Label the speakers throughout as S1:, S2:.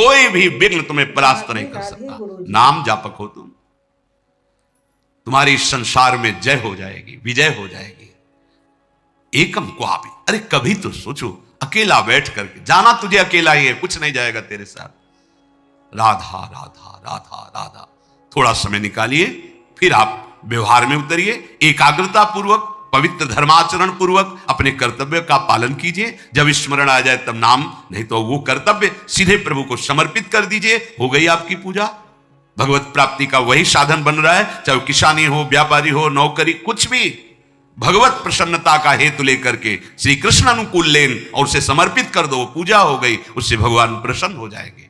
S1: कोई भी विघ्न तुम्हें परास्त नहीं कर सकता। नाम जापक हो तुम, तुम्हारी इस संसार में जय हो जाएगी, विजय हो जाएगी। एकम क्वापि, अरे कभी तो सोचो, अकेला बैठ करके, जाना तुझे अकेला ही है, कुछ नहीं जाएगा तेरे साथ। राधा राधा राधा राधा, थोड़ा समय निकालिए, फिर आप व्यवहार में उतरिए, एकाग्रता पूर्वक, पवित्र धर्माचरण पूर्वक अपने कर्तव्य का पालन कीजिए। जब स्मरण आ जाए तब नाम, नहीं तो वो कर्तव्य सीधे प्रभु को समर्पित कर दीजिए, हो गई आपकी पूजा। भगवत प्राप्ति का वही साधन बन रहा है, चाहे किसानी हो, व्यापारी हो, नौकरी, कुछ भी भगवत प्रसन्नता का हेतु लेकर के श्री कृष्ण अनुकूल लेन और उसे समर्पित कर दो, पूजा हो गई, उससे भगवान प्रसन्न हो जाएंगे।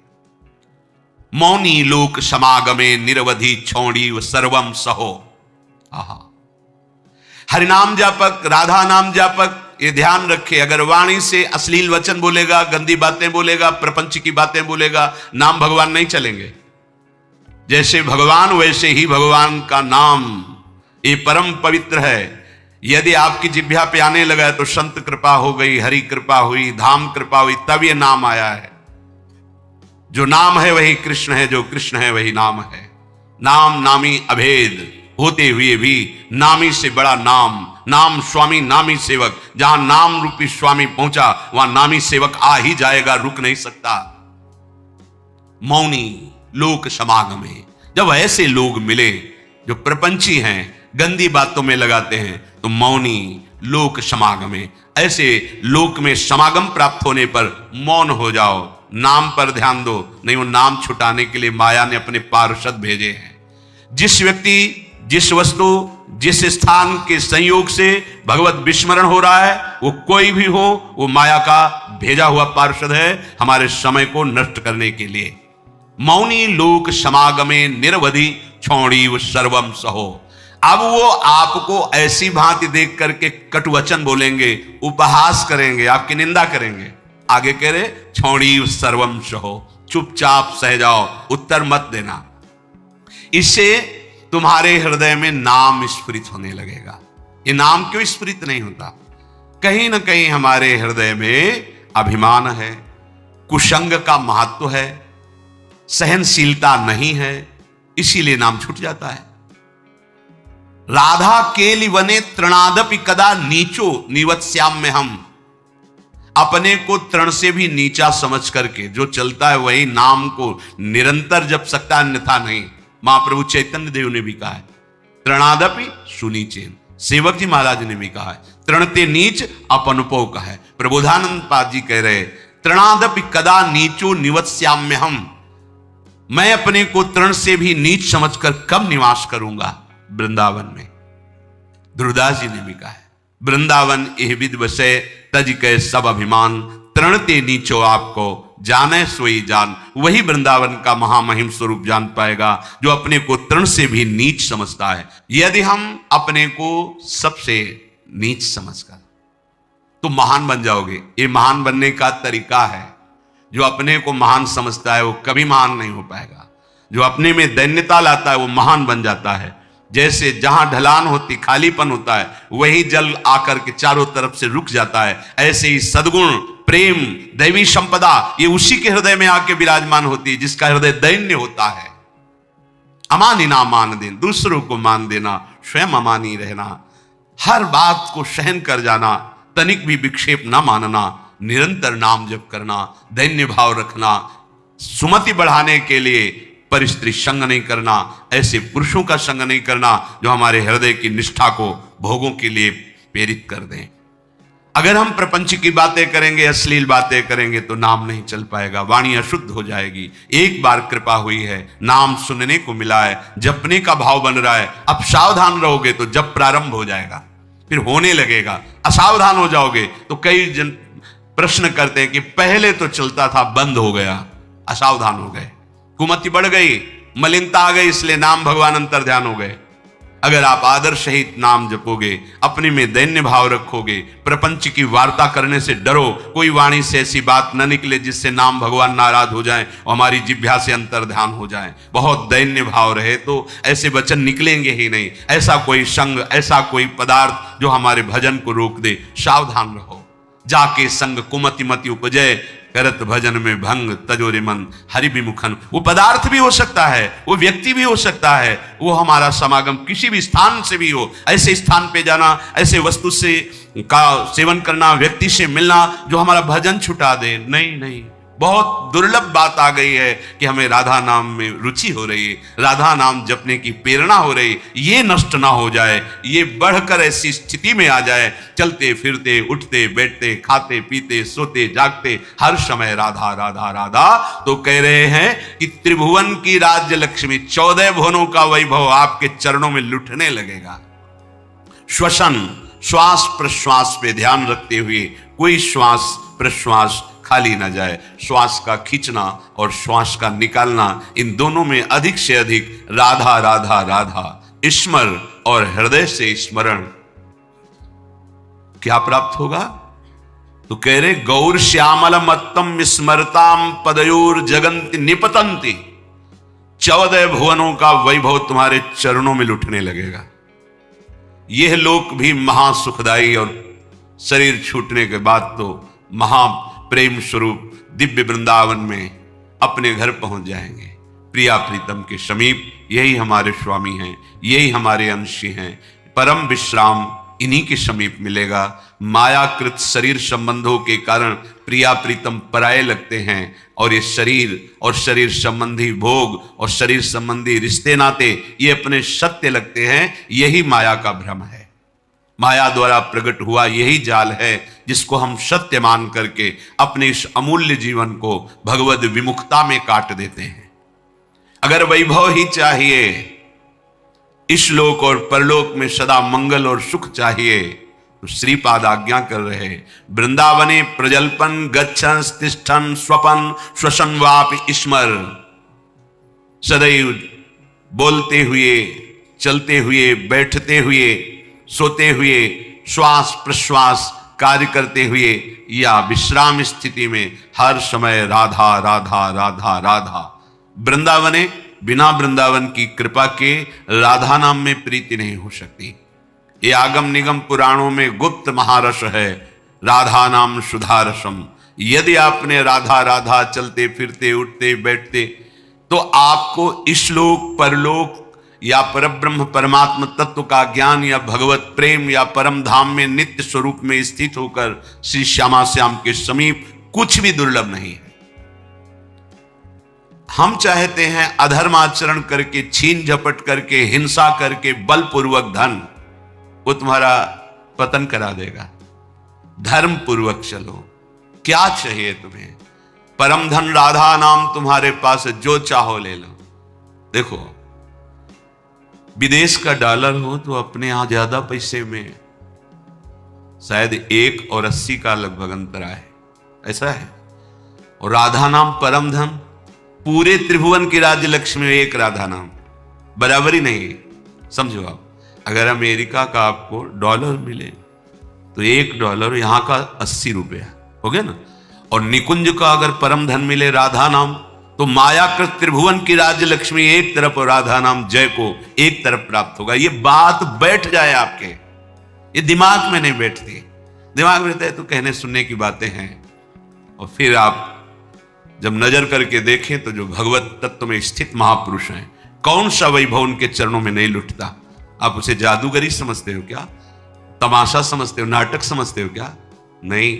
S1: मौनी लोक समागमे निरवधि छौड़ी व सर्वम सहो। आहा, हरिनाम जापक, राधा नाम जापक, ये ध्यान रखे, अगर वाणी से अश्लील वचन बोलेगा, गंदी बातें बोलेगा, प्रपंच की बातें बोलेगा, नाम भगवान नहीं चलेंगे। जैसे भगवान वैसे ही भगवान का नाम, ये परम पवित्र है। यदि आपकी जिह्वा पे आने लगा तो संत कृपा हो गई, हरि कृपा हुई, धाम कृपा हुई, तब ये नाम आया है। जो नाम है वही कृष्ण है, जो कृष्ण है वही नाम है। नाम नामी अभेद होते हुए भी नामी से बड़ा नाम, नाम स्वामी नामी सेवक। जहां नाम रूपी स्वामी पहुंचा वहां नामी सेवक आ ही जाएगा, रुक नहीं सकता। मौनी लोक समागमे, जब ऐसे लोग मिले जो प्रपंची हैं, गंदी बातों में लगाते हैं, तो मौनी लोक समागमे, ऐसे लोक में समागम प्राप्त होने पर मौन हो जाओ, नाम पर ध्यान दो। नहीं, वो नाम छुटाने के लिए माया ने अपने पार्षद भेजे हैं। जिस व्यक्ति, जिस वस्तु, जिस स्थान के संयोग से भगवत विस्मरण हो रहा है, वो कोई भी हो, वो माया का भेजा हुआ पार्षद है हमारे समय को नष्ट करने के लिए। मौनी लोक समागमे निरवधि छौड़ी व सर्वम सहो। अब वो आपको ऐसी भांति देख करके कटुवचन बोलेंगे, उपहास करेंगे, आपकी निंदा करेंगे। आगे कह रहे छौड़ी व सर्वम सहो, चुपचाप सह जाओ, उत्तर मत देना। इससे तुम्हारे हृदय में नाम स्फुरित होने लगेगा। ये नाम क्यों स्फुरित नहीं होता? कहीं ना कहीं हमारे हृदय में अभिमान है, कुसंग का महत्व है, सहनशीलता नहीं है, इसीलिए नाम छूट जाता है। राधा केलि वने तृणादपि कदा नीचो निवत्स्याम में हम, अपने को तृण से भी नीचा समझ करके जो चलता है वही नाम को निरंतर जप सकता, अन्यथा नहीं। महाप्रभु चैतन्य देव ने भी कहा है तृणादपि सुनीचेन, सेवक जी महाराज ने भी कहा है तृणते नीच अपनुपो का है। प्रबोधानंद पाद जी कह रहे तृणादपि कदा नीचो निवत्स्याम्य हम, मैं अपने को तृण से भी नीच समझकर कब निवास करूंगा वृंदावन में। ध्रुवदास जी ने भी कहा है वृंदावन एह विद वसे तज के सब अभिमान, तृणते नीचो आपको जाने सोई जान। वही वृंदावन का महामहिम स्वरूप जान पाएगा जो अपने को तृण से भी नीच समझता है। यदि हम अपने को सबसे नीच समझकर, तो महान बन जाओगे। ये महान बनने का तरीका है। जो अपने को महान समझता है वो कभी महान नहीं हो पाएगा। जो अपने में दैन्यता लाता है वो महान बन जाता है। जैसे जहां ढलान होती, खालीपन होता है, वही जल आकर के चारों तरफ से रुक जाता है। ऐसे ही सद्गुण, प्रेम, दैवी संपदा, ये उसी के हृदय में आके विराजमान होती है जिसका हृदय दैन्य होता है। अमानी ना मान देना, दूसरों को मान देना, स्वयं अमानी रहना, हर बात को सहन कर जाना, तनिक भी विक्षेप ना मानना, निरंतर नाम जप करना, दैन्य भाव रखना, सुमति बढ़ाने के लिए परिस्त्री संग नहीं करना, ऐसे पुरुषों का संग नहीं करना जो हमारे हृदय की निष्ठा को भोगों के लिए प्रेरित कर दें। अगर हम प्रपंच की बातें करेंगे, अश्लील बातें करेंगे तो नाम नहीं चल पाएगा, वाणी अशुद्ध हो जाएगी। एक बार कृपा हुई है, नाम सुनने को मिला है, जपने का भाव बन रहा है, अब सावधान रहोगे तो जप प्रारंभ हो जाएगा, फिर होने लगेगा। असावधान हो जाओगे तो कई जन प्रश्न करते हैं कि पहले तो चलता था, बंद हो गया, असावधान हो गए, कुमति बढ़ गई, मलिनता आ गई, इसलिए नाम भगवान अंतर ध्यान हो गए। अगर आप आदर सहित नाम जपोगे, अपने में दैन्य भाव रखोगे, प्रपंच की वार्ता करने से डरो, कोई वाणी से ऐसी बात न निकले जिससे नाम भगवान नाराज हो जाए और हमारी जिह्वा से अंतर ध्यान हो जाए। बहुत दैन्य भाव रहे तो ऐसे वचन निकलेंगे ही नहीं। ऐसा कोई संग, ऐसा कोई पदार्थ जो हमारे भजन को रोक दे, सावधान रहो। जाके संग कुमति मति उपजय, करत भजन में भंग तजोरे मन हरि विमुखन। वो पदार्थ भी हो सकता है, वो व्यक्ति भी हो सकता है, वो हमारा समागम किसी भी स्थान से भी हो। ऐसे स्थान पे जाना, ऐसे वस्तु से का सेवन करना, व्यक्ति से मिलना जो हमारा भजन छुटा दे, नहीं नहीं। बहुत दुर्लभ बात आ गई है कि हमें राधा नाम में रुचि हो रही है, राधा नाम जपने की प्रेरणा हो रही है, ये नष्ट ना हो जाए, ये बढ़कर ऐसी स्थिति में आ जाए, चलते फिरते उठते बैठते खाते पीते सोते जागते हर समय राधा राधा राधा। तो कह रहे हैं कि त्रिभुवन की राज्य लक्ष्मी, 14 भुवनों का वैभव आपके चरणों में लुटने लगेगा। श्वसन, श्वास प्रश्वास पे ध्यान रखते हुए कोई श्वास प्रश्वास खाली ना जाए। श्वास का खींचना और श्वास का निकालना, इन दोनों में अधिक से अधिक राधा राधा राधा स्मर और हृदय से स्मरण। क्या प्राप्त होगा? तो कह रहे गौर श्यामल मत्तम स्मरताम पदयोर जगंति निपतंती। 14 भुवनों का वैभव तुम्हारे चरणों में लुटने लगेगा। यह लोक भी महासुखदायी और शरीर छूटने के बाद तो महा प्रेम स्वरूप दिव्य वृंदावन में अपने घर पहुंच जाएंगे, प्रिया प्रीतम के समीप। यही हमारे स्वामी हैं, यही हमारे अंशी हैं। परम विश्राम इन्हीं के समीप मिलेगा। मायाकृत शरीर संबंधों के कारण प्रिया प्रीतम पराये लगते हैं, और ये शरीर और शरीर संबंधी भोग और शरीर संबंधी रिश्ते नाते ये अपने सत्य लगते हैं। यही माया का भ्रम है। माया द्वारा प्रकट हुआ यही जाल है जिसको हम सत्य मान करके अपने इस अमूल्य जीवन को भगवद विमुखता में काट देते हैं। अगर वैभव ही चाहिए, इस लोक और परलोक में सदा मंगल और सुख चाहिए, तो श्रीपाद आज्ञा कर रहे वृंदावने प्रजल्पन गच्छन तिष्ठन स्वपन श्वसन वापि स्मर। सदैव बोलते हुए, चलते हुए, बैठते हुए, सोते हुए, श्वास प्रश्वास कार्य करते हुए या विश्राम स्थिति में हर समय राधा राधा राधा राधा। वृंदावने, बिना वृंदावन की कृपा के राधा नाम में प्रीति नहीं हो सकती। ये आगम निगम पुराणों में गुप्त महारस है, राधा नाम सुधा रसम। यदि आपने राधा राधा चलते फिरते उठते बैठते, तो आपको इस लोक परलोक या परब्रह्म परमात्मा तत्व का ज्ञान या भगवत प्रेम या परम धाम में नित्य स्वरूप में स्थित होकर श्री श्यामा श्याम के समीप कुछ भी दुर्लभ नहीं है। हम चाहते हैं अधर्म आचरण करके, छीन झपट करके, हिंसा करके, बलपूर्वक धन, वो तुम्हारा पतन करा देगा। धर्म पूर्वक चलो। क्या चाहिए तुम्हें? परम धन राधा नाम तुम्हारे पास है, जो चाहो ले लो। देखो, विदेश का डॉलर हो तो अपने यहां ज्यादा पैसे में शायद 1 और 80 का लगभग अंतर है, ऐसा है। और राधा नाम परम धन, पूरे त्रिभुवन की राज्य लक्ष्मी एक राधा नाम, बराबरी नहीं। समझो आप, अगर अमेरिका का आपको डॉलर मिले तो $1 यहां का 80 रुपया हो गया ना। और निकुंज का अगर परम धन मिले राधा नाम, तो मायाकृत त्रिभुवन की राज्य लक्ष्मी एक तरफ और राधा नाम जय को एक तरफ प्राप्त होगा। ये बात बैठ जाए आपके, ये दिमाग में नहीं बैठती। दिमाग में रहता है तो कहने सुनने की बातें हैं, और फिर आप जब नजर करके देखें तो जो भगवत तत्व में स्थित महापुरुष हैं, कौन सा वैभव उनके चरणों में नहीं लुटता? आप उसे जादूगरी समझते हो क्या? तमाशा समझते हो? नाटक समझते हो क्या? नहीं,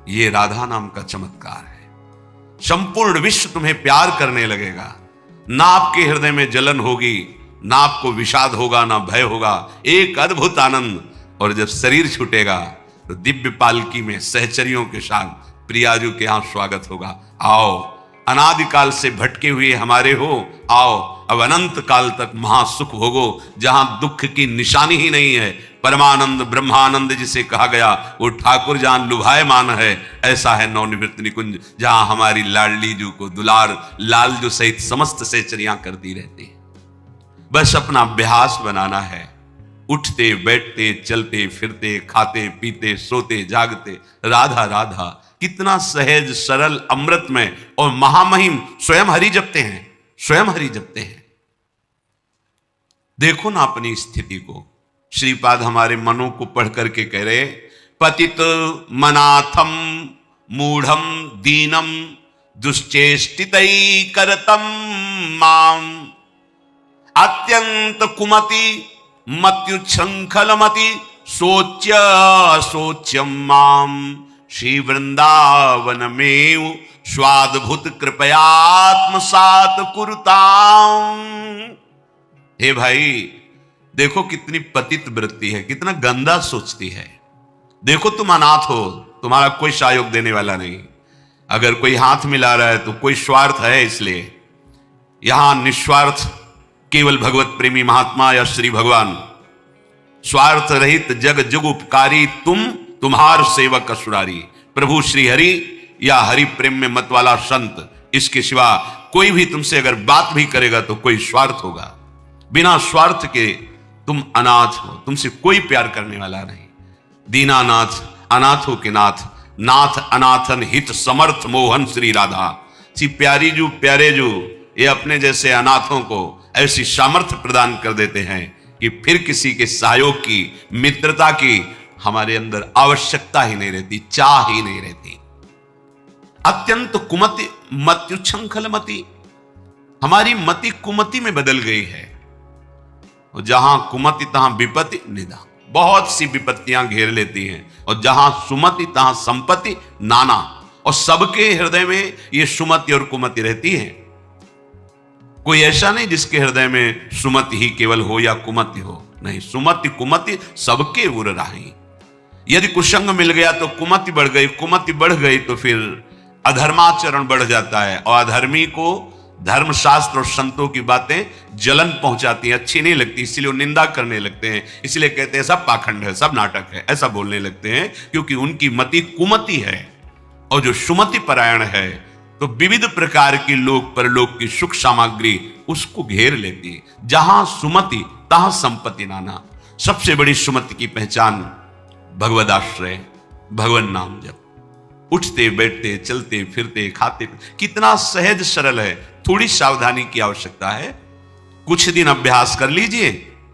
S1: ये राधा नाम का चमत्कार है। संपूर्ण विश्व तुम्हें प्यार करने लगेगा। ना आपके हृदय में जलन होगी, ना आपको विषाद होगा, ना भय होगा। एक अद्भुत आनंद। और जब शरीर छूटेगा तो दिव्य पालकी में सहचरियों के साथ प्रियाजू के यहां स्वागत होगा। आओ, अनादिकाल से भटके हुए हमारे हो, आओ अब अनंत काल तक महासुख भोगो, जहां दुख की निशानी ही नहीं है। परमानंद ब्रह्मानंद जिसे कहा गया, वो ठाकुर जान लुभायमान है। ऐसा है नवनिवृत्त निकुंज, जहां हमारी लाडली जू को दुलार लाल जो सहित समस्त सहचरियां करती रहती है। बस अपना अभ्यास बनाना है। उठते बैठते चलते फिरते खाते पीते सोते जागते राधा राधा। कितना सहज सरल अमृतमय और महामहिम स्वयं हरि जपते हैं, स्वयं हरि जपते हैं। देखो ना अपनी स्थिति को। श्रीपाद हमारे मनों को पढ़ करके कह रहे, पतित मनाथम मूढ़म दीनम दुश्चेष्टितै करतम माम अत्यंत कुमति मत्युच्छृंखलमति सोच्य सोच्यम माम श्री वृंदावन में स्वाद्भुत कृपयात्मसात कुरुताम। हे भाई, देखो कितनी पतित वृत्ति है, कितना गंदा सोचती है। देखो तुम अनाथ हो, तुम्हारा कोई सहयोग देने वाला नहीं। अगर कोई हाथ मिला रहा है तो कोई स्वार्थ है, इसलिए यहां निस्वार्थ केवल भगवत प्रेमी महात्मा या श्री भगवान, स्वार्थ रहित जग जुग उपकारी तुम, तुम्हार सेवक असुरारी। प्रभु श्री हरि या हरि प्रेम में मत वाला संत, इसके सिवा कोई भी तुमसे अगर बात भी करेगा तो कोई स्वार्थ होगा। बिना स्वार्थ के तुम अनाथ हो, तुमसे कोई प्यार करने वाला नहीं। दीनानाथ अनाथों के नाथ, नाथ अनाथन हित समर्थ मोहन श्री राधा। सी प्यारी जू प्यारे जू, ये अपने जैसे अनाथों को ऐसी सामर्थ्य प्रदान कर देते हैं कि फिर किसी के सहयोग की, मित्रता की हमारे अंदर आवश्यकता ही नहीं रहती, चाह ही नहीं रहती। अत्यंत कुमति मत्युच्छृंखल मति, हमारी मति कुमति में बदल गई है। जहां कुमति तहां विपत्ति निदा, बहुत सी विपत्तियां घेर लेती हैं। और जहां सुमति तहां संपत्ति नाना, और सबके हृदय में ये सुमति और कुमति रहती है। कोई ऐसा नहीं जिसके हृदय में सुमति ही केवल हो या कुमति हो, नहीं, सुमति कुमति सबके उर राही। यदि कुसंग मिल गया तो कुमति बढ़ गई, कुमति बढ़ गई तो फिर अधर्माचरण बढ़ जाता है। और अधर्मी को धर्मशास्त्र और संतों की बातें जलन पहुंचाती हैं, अच्छी नहीं लगती, इसलिए वो निंदा करने लगते हैं। इसलिए कहते हैं सब पाखंड है, सब नाटक है, ऐसा बोलने लगते हैं, क्योंकि उनकी मति कुमति है। और जो सुमति परायण है तो विविध प्रकार की लोक परलोक की सुख सामग्री उसको घेर लेती है। जहां सुमति तहां संपत्ति नाना। सबसे बड़ी सुमति की पहचान भगवदाश्रय, भगवान नाम जप। उठते बैठते चलते फिरते खाते, कितना सहज सरल है। थोड़ी सावधानी की आवश्यकता है। कुछ दिन अभ्यास कर लीजिए,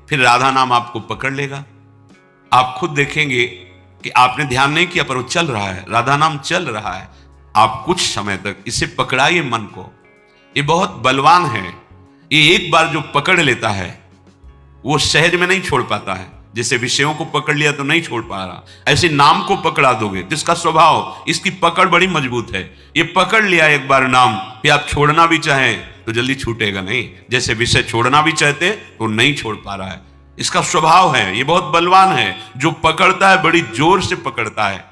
S1: फिर राधा नाम आपको पकड़ लेगा। आप खुद देखेंगे कि आपने ध्यान नहीं किया पर वो चल रहा है, राधा नाम चल रहा है। आप कुछ समय तक इसे पकड़ाइए मन को, ये बहुत बलवान है। ये एक बार जो पकड़ लेता है वो सहज में नहीं छोड़ पाता है। जैसे विषयों को पकड़ लिया तो नहीं छोड़ पा रहा, ऐसे नाम को पकड़ा दोगे तो इसका स्वभाव, इसकी पकड़ बड़ी मजबूत है। ये पकड़ लिया एक बार नाम, फिर आप छोड़ना भी चाहें तो जल्दी छूटेगा नहीं। जैसे विषय छोड़ना भी चाहते तो नहीं छोड़ पा रहा है, इसका स्वभाव है। ये बहुत बलवान है, जो पकड़ता है बड़ी जोर से पकड़ता है,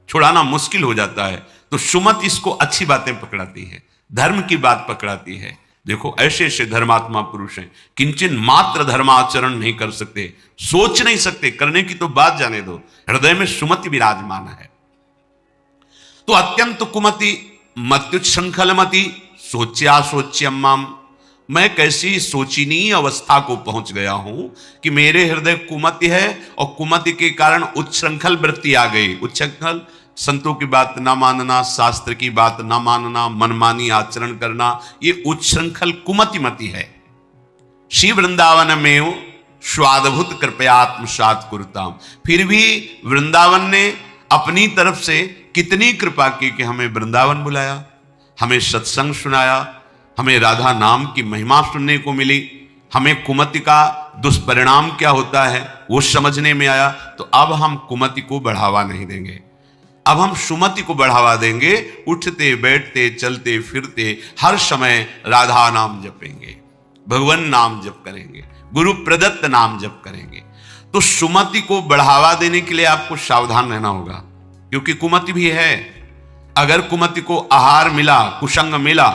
S1: छुड़ाना मुश्किल हो जाता है। तो सुमत इसको अच्छी बातें पकड़ाती है, धर्म की बात पकड़ाती है। देखो ऐसे ऐसे धर्मात्मा पुरुष हैं, किंचन मात्र धर्माचरण नहीं कर सकते, सोच नहीं सकते, करने की तो बात जाने दो, हृदय में सुमति विराजमान है। तो अत्यंत कुमति मत्युच्छृंखलमति सोच्या सोच्यम माम, मैं कैसी सोचनीय अवस्था को पहुंच गया हूं कि मेरे हृदय कुमति है और कुमति के कारण उच्छृंखल वृत्ति आ गई। उच्छृंखल संतों की बात ना मानना, शास्त्र की बात ना मानना, मनमानी आचरण करना, ये उच्छृंखल कुमतिमति है। श्री वृंदावन में स्वाद्भुत कृपयात्मसात कुरुताम, फिर भी वृंदावन ने अपनी तरफ से कितनी कृपा की कि हमें वृंदावन बुलाया, हमें सत्संग सुनाया, हमें राधा नाम की महिमा सुनने को मिली, हमें कुमति का दुष्परिणाम क्या होता है वो समझने में आया। तो अब हम कुमति को बढ़ावा नहीं देंगे, अब हम सुमति को बढ़ावा देंगे। उठते बैठते चलते फिरते हर समय राधा नाम जपेंगे, भगवान नाम जप करेंगे, गुरु प्रदत्त नाम जप करेंगे। तो सुमति को बढ़ावा देने के लिए आपको सावधान रहना होगा, क्योंकि कुमति भी है। अगर कुमति को आहार मिला, कुसंग मिला,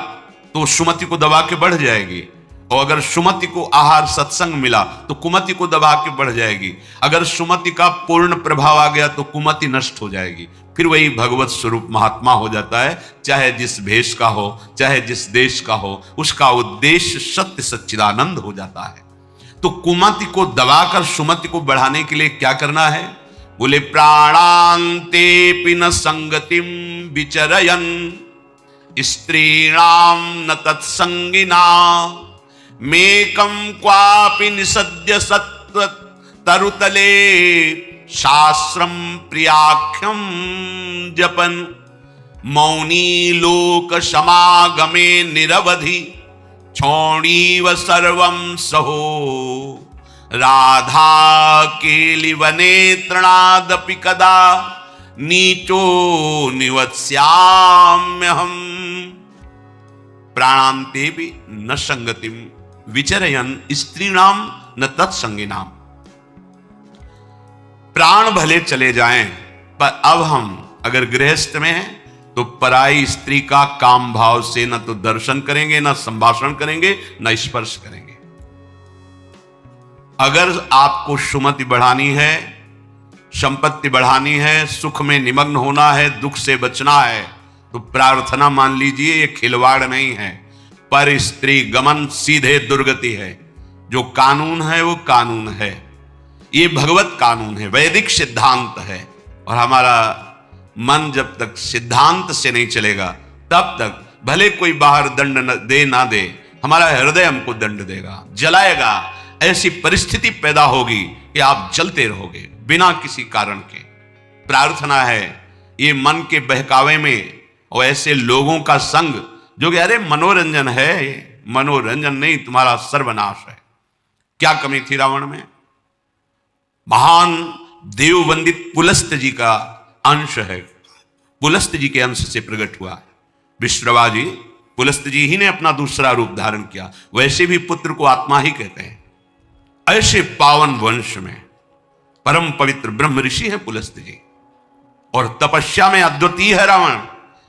S1: तो सुमति को दबा के बढ़ जाएगी। और अगर सुमति को आहार सत्संग मिला तो कुमति को दबा के बढ़ जाएगी। अगर सुमति का पूर्ण प्रभाव आ गया तो कुमति नष्ट हो जाएगी। फिर वही भगवत स्वरूप महात्मा हो जाता है, चाहे जिस भेष का हो, चाहे जिस देश का हो, उसका उद्देश्य सत्य सच्चिदानंद हो जाता है। तो कुमति को दबाकर सुमति को बढ़ाने के लिए क्या करना है? बोले प्राणांते पिन संगतिम विचरयन स्त्रीणाम न तत्संगिना मेकम क्वापि निसद्य सत्व तरुतले शास्त्रम प्रियाख्यम जपन मौनी लोक समागमे निरवधि क्षौणीव सर्वं सहो राधा केलिवने तृणादपि कदा नीचो निवत्स्याम्यहम् प्राणान्ते भी न संगतिम विचरयन स्त्रीणाम न तत्संगिनाम। प्राण भले चले जाएं, पर अब हम अगर गृहस्थ में हैं तो पराई स्त्री का काम भाव से न तो दर्शन करेंगे, न संभाषण करेंगे, न स्पर्श करेंगे। अगर आपको सुमति बढ़ानी है, संपत्ति बढ़ानी है, सुख में निमग्न होना है, दुख से बचना है, तो प्रार्थना मान लीजिए ये खिलवाड़ नहीं है, पर स्त्री गमन सीधे दुर्गति है। जो कानून है वो कानून है, ये भगवत कानून है, वैदिक सिद्धांत है। और हमारा मन जब तक सिद्धांत से नहीं चलेगा तब तक भले कोई बाहर दंड दे ना दे, हमारा हृदय हमको दंड देगा, जलाएगा। ऐसी परिस्थिति पैदा होगी कि आप जलते रहोगे बिना किसी कारण के। प्रार्थना है ये मन के बहकावे में और ऐसे लोगों का संग जो कि अरे मनोरंजन है, मनोरंजन नहीं, तुम्हारा सर्वनाश है। क्या कमी थी रावण में? महान देववंदित पुलस्त जी का अंश है, पुलस्त जी के अंश से प्रकट हुआ। विश्रवा जी, पुलस्त जी ही ने अपना दूसरा रूप धारण किया। वैसे भी पुत्र को आत्मा ही कहते हैं। ऐसे पावन वंश में परम पवित्र ब्रह्म ऋषि है पुलस्त जी, और तपस्या में अद्वितीय है रावण।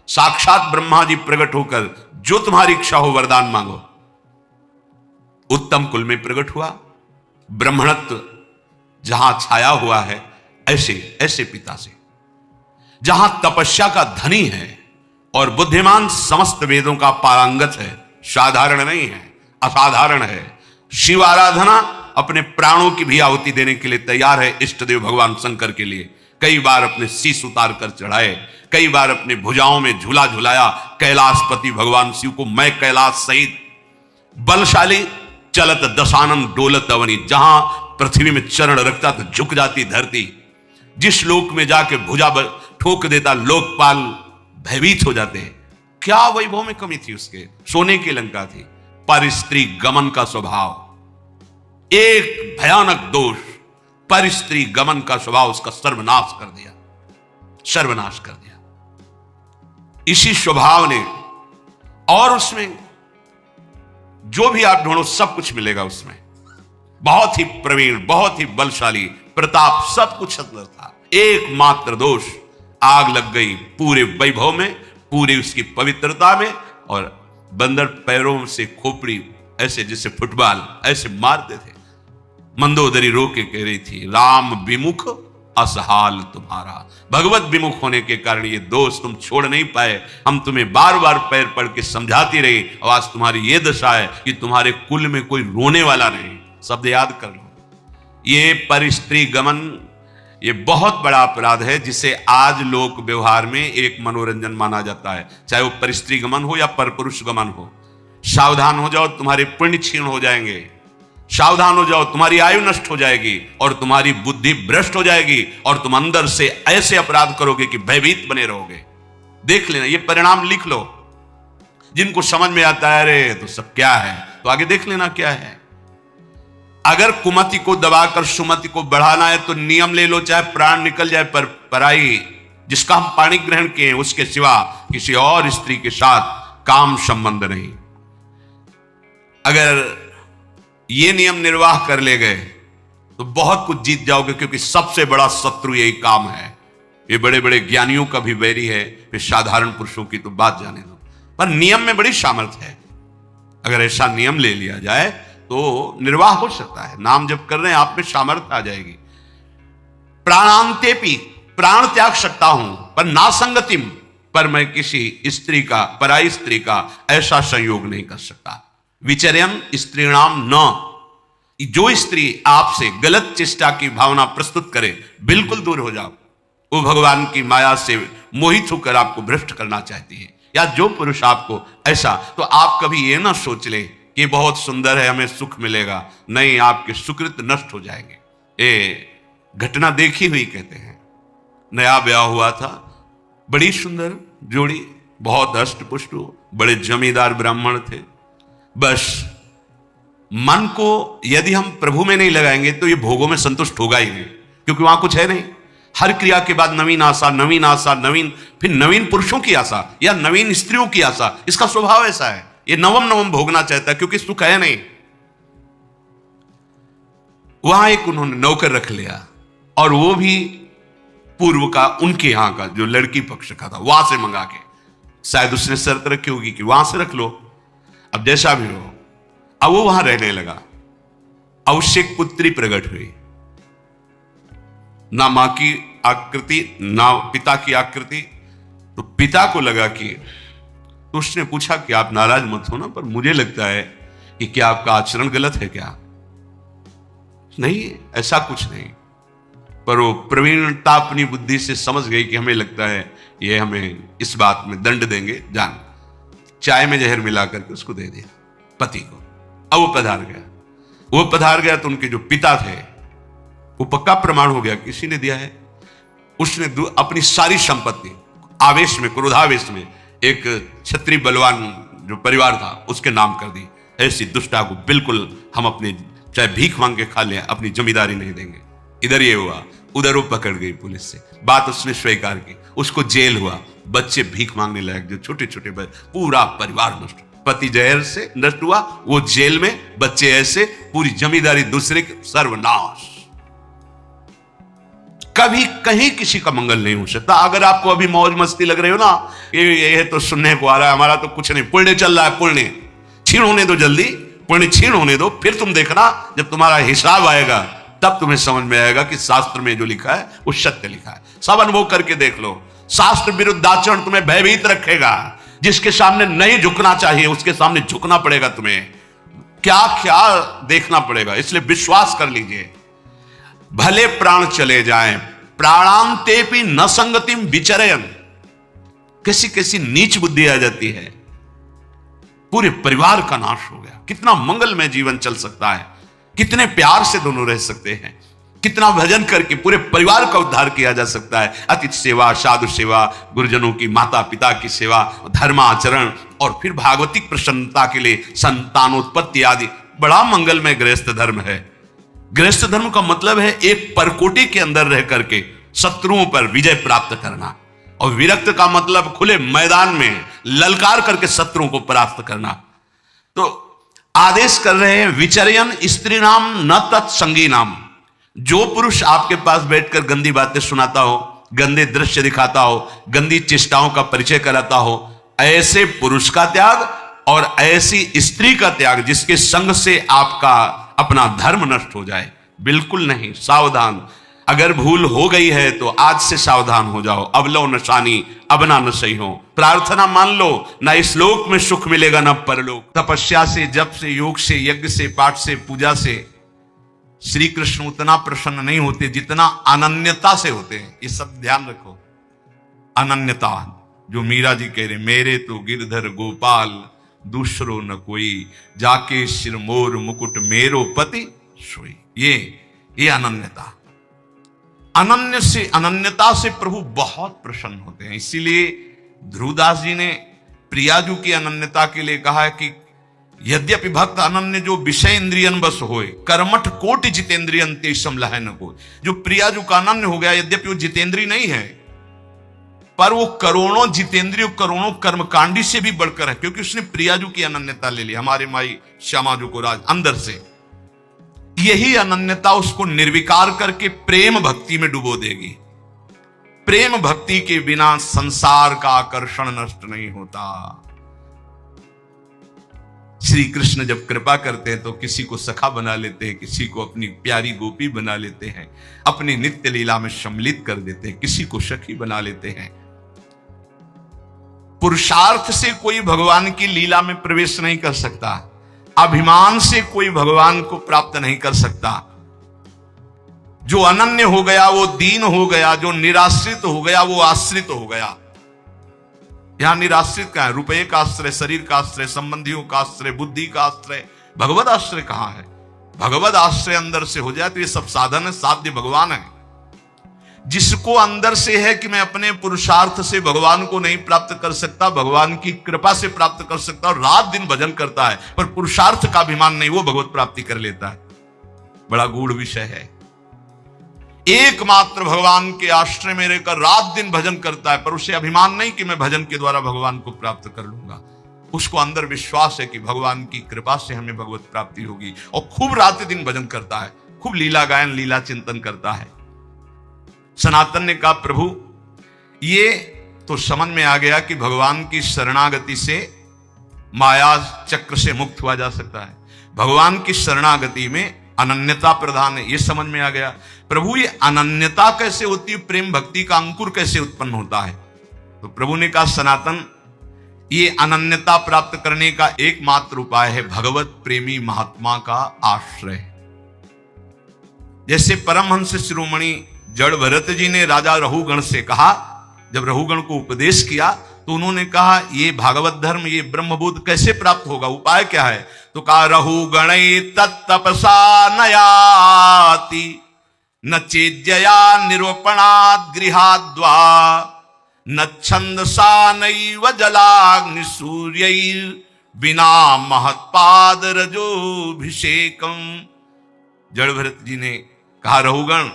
S1: साक्षात ब्रह्मा जी प्रकट होकर जो तुम्हारी इच्छा हो वरदान मांगो। उत्तम कुल में प्रकट हुआ, ब्राह्मणत्व जहां छाया हुआ है, ऐसे ऐसे पिता से, जहां तपस्या का धनी है और बुद्धिमान समस्त वेदों का पारंगत है। साधारण नहीं है, असाधारण है। शिव आराधना अपने प्राणों की भी आहुति देने के लिए तैयार है। इष्ट देव भगवान शंकर के लिए कई बार अपने शीश उतार कर चढ़ाए, कई बार अपने भुजाओं में झूला झुलाया कैलाशपति भगवान शिव को। मैं कैलाश सहित बलशाली चलत दशानन डोलत अवनी, जहां पृथ्वी में चरण रखता तो झुक जाती धरती। जिस लोक में जाके भुजा ठोक देता लोकपाल भयभीत हो जाते। क्या वैभव में कमी थी उसके? सोने की लंका थी। पर स्त्री गमन का स्वभाव, एक भयानक दोष, पर स्त्री गमन का स्वभाव उसका सर्वनाश कर दिया, सर्वनाश कर दिया। इसी स्वभाव ने, और उसमें जो भी आप ढूंढो सब कुछ मिलेगा उसमें। बहुत ही प्रवीण, बहुत ही बलशाली, प्रताप, सब कुछ अंदर था। एकमात्र दोष, आग लग गई पूरे वैभव में, पूरी उसकी पवित्रता में। और बंदर पैरों से खोपड़ी ऐसे जैसे फुटबॉल ऐसे मारते थे। मंदोदरी रो के कह रही थी, राम विमुख असहाल तुम्हारा। भगवत विमुख होने के कारण ये दोष तुम छोड़ नहीं पाए। हम तुम्हें बार बार पैर पड़ के समझाती रही, और आज तुम्हारी ये दशा है कि तुम्हारे कुल में कोई रोने वाला नहीं। शब्द याद कर लो। ये पर स्त्री गमन, ये बहुत बड़ा अपराध है, जिसे आज लोक व्यवहार में एक मनोरंजन माना जाता है। चाहे वो पर स्त्री गमन हो या पर पुरुष गमन हो। सावधान हो जाओ, तुम्हारे पुण्य क्षीण हो जाएंगे। सावधान हो जाओ, तुम्हारी आयु नष्ट हो जाएगी और तुम्हारी बुद्धि भ्रष्ट हो जाएगी, और तुम अंदर से ऐसे अपराध करोगे कि भयभीत बने रहोगे। देख लेना, ये परिणाम लिख लो। जिनको समझ में आता है अरे तो सब क्या है, तो आगे देख लेना क्या है। अगर कुमति को दबाकर सुमति को बढ़ाना है तो नियम ले लो, चाहे प्राण निकल जाए, पर पराई जिसका हम पाणी ग्रहण किए उसके सिवा किसी और स्त्री के साथ काम संबंध नहीं। अगर ये नियम निर्वाह कर ले गए तो बहुत कुछ जीत जाओगे, क्योंकि सबसे बड़ा शत्रु यही काम है। ये बड़े बड़े ज्ञानियों का भी वैरी है, फिर साधारण पुरुषों की तो बात जाने दो। पर नियम में बड़ी सामर्थ्य है। अगर ऐसा नियम ले लिया जाए तो निर्वाह हो सकता है। नाम जब कर रहे हैं आप में सामर्थ्य आ जाएगी। प्राणांतेपि, प्राण त्याग सकता हूं, पर नासंगतिम, पर मैं किसी स्त्री का, पराई स्त्री का ऐसा संयोग नहीं कर सकता। विचर्यन स्त्रीणाम न, जो स्त्री आपसे गलत चेष्टा की भावना प्रस्तुत करे बिल्कुल दूर हो जाओ। वो भगवान की माया से मोहित होकर आपको भ्रष्ट करना चाहती है। या जो पुरुष आपको ऐसा, तो आप कभी ये ना सोच ले कि बहुत सुंदर है हमें सुख मिलेगा। नहीं, आपके सुकृत नष्ट हो जाएंगे। ये घटना देखी हुई कहते हैं। नया ब्याह हुआ था, बड़ी सुंदर जोड़ी, बहुत अष्ट पुष्ट, बड़े जमींदार ब्राह्मण थे। बस मन को यदि हम प्रभु में नहीं लगाएंगे तो ये भोगों में संतुष्ट होगा ही नहीं, क्योंकि वहां कुछ है नहीं। हर क्रिया के बाद नवीन आशा, नवीन आशा, नवीन, फिर नवीन पुरुषों की आशा या नवीन स्त्रियों की आशा। इसका स्वभाव ऐसा है, ये नवम नवम भोगना चाहता है, क्योंकि सुख है नहीं। वहां एक उन्होंने नौकर रख लिया, और वो भी पूर्व का, उनके यहां का, जो लड़की पक्ष का था, वहां से मंगा के। शायद उसने शर्त रखी होगी कि वहां से रख लो, अब जैसा भी हो। अब वो वहां रहने लगा। अब उससे एक पुत्री प्रकट हुई, ना मां की आकृति ना पिता की आकृति। तो पिता को लगा कि, तो उसने पूछा कि आप नाराज मत हो ना, पर मुझे लगता है कि क्या आपका आचरण गलत है क्या? नहीं, ऐसा कुछ नहीं। पर वो प्रवीणता अपनी बुद्धि से समझ गई कि हमें लगता है ये हमें इस बात में दंड देंगे, जान। चाय में जहर मिला करके उसको दे दिया पति को। अब वो पधार गया तो उनके जो पिता थे, वो पक्का प्रमाण हो गया किसी ने दिया है। उसने अपनी सारी संपत्ति आवेश में, क्रोधावेश में, एक क्षत्रिय बलवान जो परिवार था उसके नाम कर दी। ऐसी दुष्टा को बिल्कुल हम अपने, चाहे भीख मांग के खा लें, अपनी जमींदारी नहीं देंगे। इधर ये हुआ, उधर वो पकड़ गई पुलिस से, बात उसने स्वीकार की, उसको जेल हुआ। बच्चे भीख मांगने लायक, जो छोटे छोटे बच्चे, पूरा परिवार नष्ट। पति जहर से नष्ट हुआ, वो जेल में, बच्चे ऐसे, पूरी जमींदारी दूसरे के, सर्वनाश। कभी कहीं किसी का मंगल नहीं हो सकता। अगर आपको अभी मौज मस्ती लग रही हो ना, ये तो सुनने को आ रहा है, हमारा तो कुछ नहीं, पुण्य चल रहा है, पुण्य छीण होने दो, जल्दी पुण्य छीण होने दो, फिर तुम देखना जब तुम्हारा हिसाब आएगा तब तुम्हें समझ में आएगा कि शास्त्र में जो लिखा है वो सत्य लिखा है। सब अनुभव करके देख लो। शास्त्र विरुद्ध आचरण तुम्हें भयभीत रखेगा। जिसके सामने नहीं झुकना चाहिए उसके सामने झुकना पड़ेगा, तुम्हें क्या क्या देखना पड़ेगा। इसलिए विश्वास कर लीजिए, भले प्राण चले जाएं, प्राणांतेपि न संगतिम विचरयन। कैसी कैसी नीच बुद्धि आ जाती है, पूरे परिवार का नाश हो गया। कितना मंगलमय जीवन चल सकता है, कितने प्यार से दोनों रह सकते हैं, कितना भजन करके पूरे परिवार का उद्धार किया जा सकता है। अतिथि सेवा, साधु सेवा, गुरुजनों की, माता पिता की सेवा, धर्माचरण, और फिर भागवतिक प्रसन्नता के लिए संतानोत्पत्ति आदि। बड़ा मंगलमय गृहस्थ धर्म है। गृहस्थ धर्म का मतलब है एक परकोटी के अंदर रह करके शत्रुओं पर विजय प्राप्त करना, और विरक्त का मतलब खुले मैदान में ललकार करके शत्रुओं को परास्त करना। तो आदेश कर रहे हैं, विचर्यन स्त्री नाम न तत्संगी नाम। जो पुरुष आपके पास बैठकर गंदी बातें सुनाता हो, गंदे दृश्य दिखाता हो, गंदी चेष्टाओं का परिचय कराता हो, ऐसे पुरुष का त्याग और ऐसी स्त्री का त्याग जिसके संग से आपका अपना धर्म नष्ट हो जाए, बिल्कुल नहीं। सावधान। अगर भूल हो गई है तो आज से सावधान हो जाओ। अब लो नशानी, अब ना नशई हो। प्रार्थना मान लो, ना इस लोक में सुख मिलेगा ना परलोक। तपस्या से, जप से, योग से, यज्ञ से, पाठ से, पूजा से श्री कृष्ण उतना प्रसन्न नहीं होते जितना अनन्यता से होते हैं। ये सब ध्यान रखो। अनन्यता, जो मीरा जी कह रहे, मेरे तो गिरधर गोपाल दूसरो न कोई, जाके सिर मोर मुकुट मेरो पति सोई। ये अनन्यता, अनन्यता से प्रभु बहुत प्रसन्न होते हैं। इसीलिए ध्रुवदास जी ने प्रियाजू की अनन्यता के लिए कहा है कि यद्यपि भक्त अनन्य जो विषय इंद्रियन बस होए, कर्मठ कोटि जितेंद्रियन तेषम लहै न कोय। जो प्रियाजू का अनन्य हो गया, यद्यपि वो जितेंद्री नहीं है, पर वो करोड़ों जितेंद्रिय, करोड़ों कर्मकांडी से भी बढ़कर है, क्योंकि उसने प्रियाजू की अनन्यता ले ली, हमारे माई श्यामाजू को राज अंदर से। यही अनन्यता उसको निर्विकार करके प्रेम भक्ति में डुबो देगी। प्रेम भक्ति के बिना संसार का आकर्षण नष्ट नहीं होता। श्री कृष्ण जब कृपा करते हैं तो किसी को सखा बना लेते हैं, किसी को अपनी प्यारी गोपी बना लेते हैं, अपनी नित्य लीला में सम्मिलित कर देते हैं, किसी को सखी बना लेते हैं। पुरुषार्थ से कोई भगवान की लीला में प्रवेश नहीं कर सकता, अभिमान से कोई भगवान को प्राप्त नहीं कर सकता। जो अनन्य हो गया वो दीन हो गया, जो निराश्रित हो गया वो आश्रित हो गया। यहां निराश्रित कहां है? रुपये का आश्रय, शरीर का आश्रय, संबंधियों का आश्रय, बुद्धि का आश्रय, भगवत आश्रय कहां है? भगवत आश्रय अंदर से हो जाए तो ये सब साधन है, साध्य भगवान है। जिसको अंदर से है कि मैं अपने पुरुषार्थ से भगवान को नहीं प्राप्त कर सकता, भगवान की कृपा से प्राप्त कर सकता, और रात दिन भजन करता है पर पुरुषार्थ का अभिमान नहीं, वो भगवत प्राप्ति कर लेता है। बड़ा गूढ़ विषय है। एकमात्र भगवान के आश्रय में रहकर रात दिन भजन करता है पर उसे अभिमान नहीं कि मैं भजन के द्वारा भगवान को प्राप्त कर लूंगा। उसको अंदर विश्वास है कि भगवान की कृपा से हमें भगवत प्राप्ति होगी, और खूब रात दिन भजन करता है, खूब लीला गायन लीला चिंतन करता है। सनातन ने कहा प्रभु ये तो समझ में आ गया कि भगवान की शरणागति से माया चक्र से मुक्त हुआ जा सकता है, भगवान की शरणागति में अनन्यता प्रधान है, ये समझ में आ गया। प्रभु ये अनन्यता कैसे होती है, प्रेम भक्ति का अंकुर कैसे उत्पन्न होता है? तो प्रभु ने कहा सनातन ये अनन्यता प्राप्त करने का एकमात्र उपाय है भगवत प्रेमी महात्मा का आश्रय। जैसे परमहंस शिरोमणि जड़ भरत जी ने राजा रहुगण से कहा, जब रहुगण को उपदेश किया तो उन्होंने कहा ये भागवत धर्म, ये ब्रह्मबोध कैसे प्राप्त होगा, उपाय क्या है? तो कहा रहुगण तत्तपसा नयाति न चेद्यया निरूपणात् गृहाद्वा न छंदसा नैव जलाग्नि सूर्यैर् बिना महत्पाद रजोभिषेकम। जड़ भरत जी ने कहा रहुगण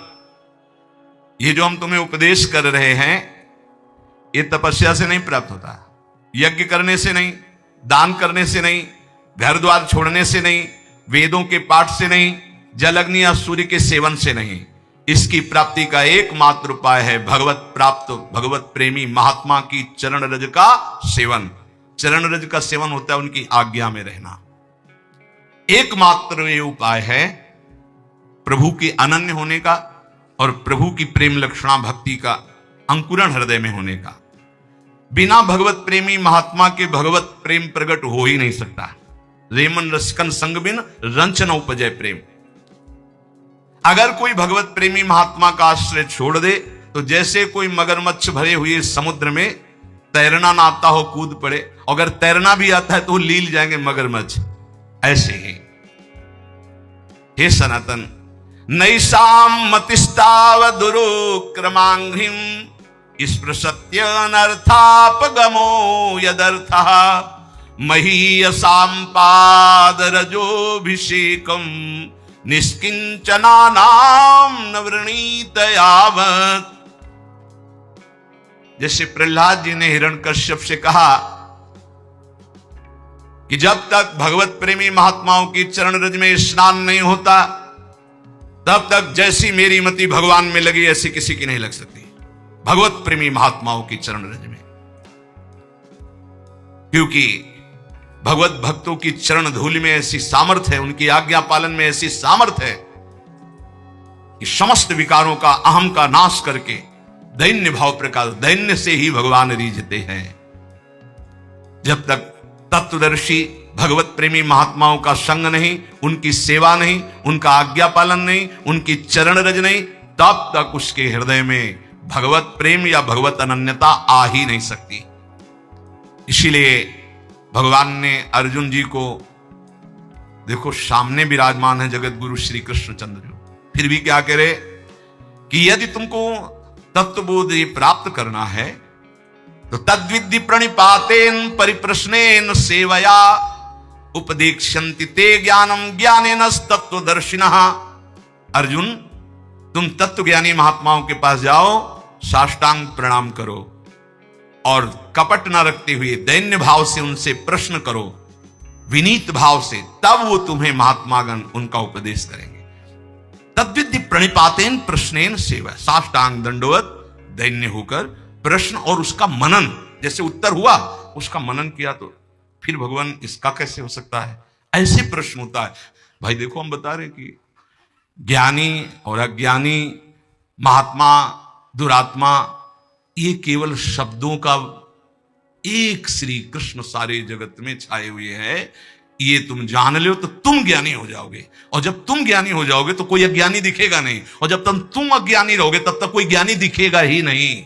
S1: ये जो हम तुम्हें उपदेश कर रहे हैं ये तपस्या से नहीं प्राप्त होता, यज्ञ करने से नहीं, दान करने से नहीं, घर द्वार छोड़ने से नहीं, वेदों के पाठ से नहीं, जल अग्नि या सूर्य के सेवन से नहीं। इसकी प्राप्ति का एकमात्र उपाय है भगवत प्राप्त भगवत प्रेमी महात्मा की चरण रज का सेवन। चरण रज का सेवन होता है उनकी आज्ञा में रहना। एकमात्र ये उपाय है प्रभु के अनन्य होने का और प्रभु की प्रेम लक्षणा भक्ति का अंकुरण हृदय में होने का। बिना भगवत प्रेमी महात्मा के भगवत प्रेम प्रकट हो ही नहीं सकता। रेमन रसकन संग बिन रंच न उपजय प्रेम। अगर कोई भगवत प्रेमी महात्मा का आश्रय छोड़ दे तो जैसे कोई मगरमच्छ भरे हुए समुद्र में तैरना ना आता हो कूद पड़े, अगर तैरना भी आता है तो लील जाएंगे मगरमच्छ, ऐसे ही। हे सनातन नैषाम मतिस्तावदुरुक्रमांघ्रिम स्पृशत्यनर्थापगमो यदर्थः महीयसां पादरजोभिषेकं निष्किंचनानां न वृणीत यावत्। जैसे प्रहलाद जी ने हिरण्यकश्यप से कहा कि जब तक भगवत प्रेमी महात्माओं की चरण रज में स्नान नहीं होता तब तक जैसी मेरी मति भगवान में लगी ऐसी किसी की नहीं लग सकती। भगवत प्रेमी महात्माओं की चरण रज में, क्योंकि भगवत भक्तों की चरण धूलि में ऐसी सामर्थ्य है, उनकी आज्ञा पालन में ऐसी सामर्थ्य है कि समस्त विकारों का अहम का नाश करके दैन्य भाव प्रकाश, दैन्य से ही भगवान रीझते हैं। जब तक तत्वदर्शी भगवत प्रेमी महात्माओं का संग नहीं, उनकी सेवा नहीं, उनका आज्ञा पालन नहीं, उनकी चरण रज नहीं, तब तक उसके हृदय में भगवत प्रेम या भगवत अनन्यता आ ही नहीं सकती। इसीलिए भगवान ने अर्जुन जी को, देखो सामने विराजमान है जगत गुरु श्री कृष्णचंद्र जी, फिर भी क्या करे कि यदि तुमको तत्वबोध प्राप्त करना है तो तद्विद्धि प्रणिपातेन परिप्रश्नेन सेवया उपदेक्ष्यन्ति ते ज्ञानम ज्ञानेन तत्वदर्शिनः। अर्जुन तुम तत्वज्ञानी महात्माओं के पास जाओ, साष्टांग प्रणाम करो और कपट न रखते हुए दैन्य भाव से उनसे प्रश्न करो, विनीत भाव से, तब वो तुम्हें महात्मागण उनका उपदेश करेंगे। तद्विद्धि प्रणिपातेन प्रश्नेन सेवा, साष्टांग दंडवत दैन्य होकर प्रश्न और उसका मनन, जैसे उत्तर हुआ उसका मनन किया तो फिर भगवान इसका कैसे हो सकता है, ऐसे प्रश्न होता है। भाई देखो हम बता रहे कि ज्ञानी और अज्ञानी, महात्मा दुरात्मा, ये केवल शब्दों का एक श्री कृष्ण सारे जगत में छाए हुए हैं। ये तुम जान लो तो तुम ज्ञानी हो जाओगे, और जब तुम ज्ञानी हो जाओगे तो कोई अज्ञानी दिखेगा नहीं, और जब तक तुम अज्ञानी रहोगे तब तक कोई ज्ञानी दिखेगा ही नहीं।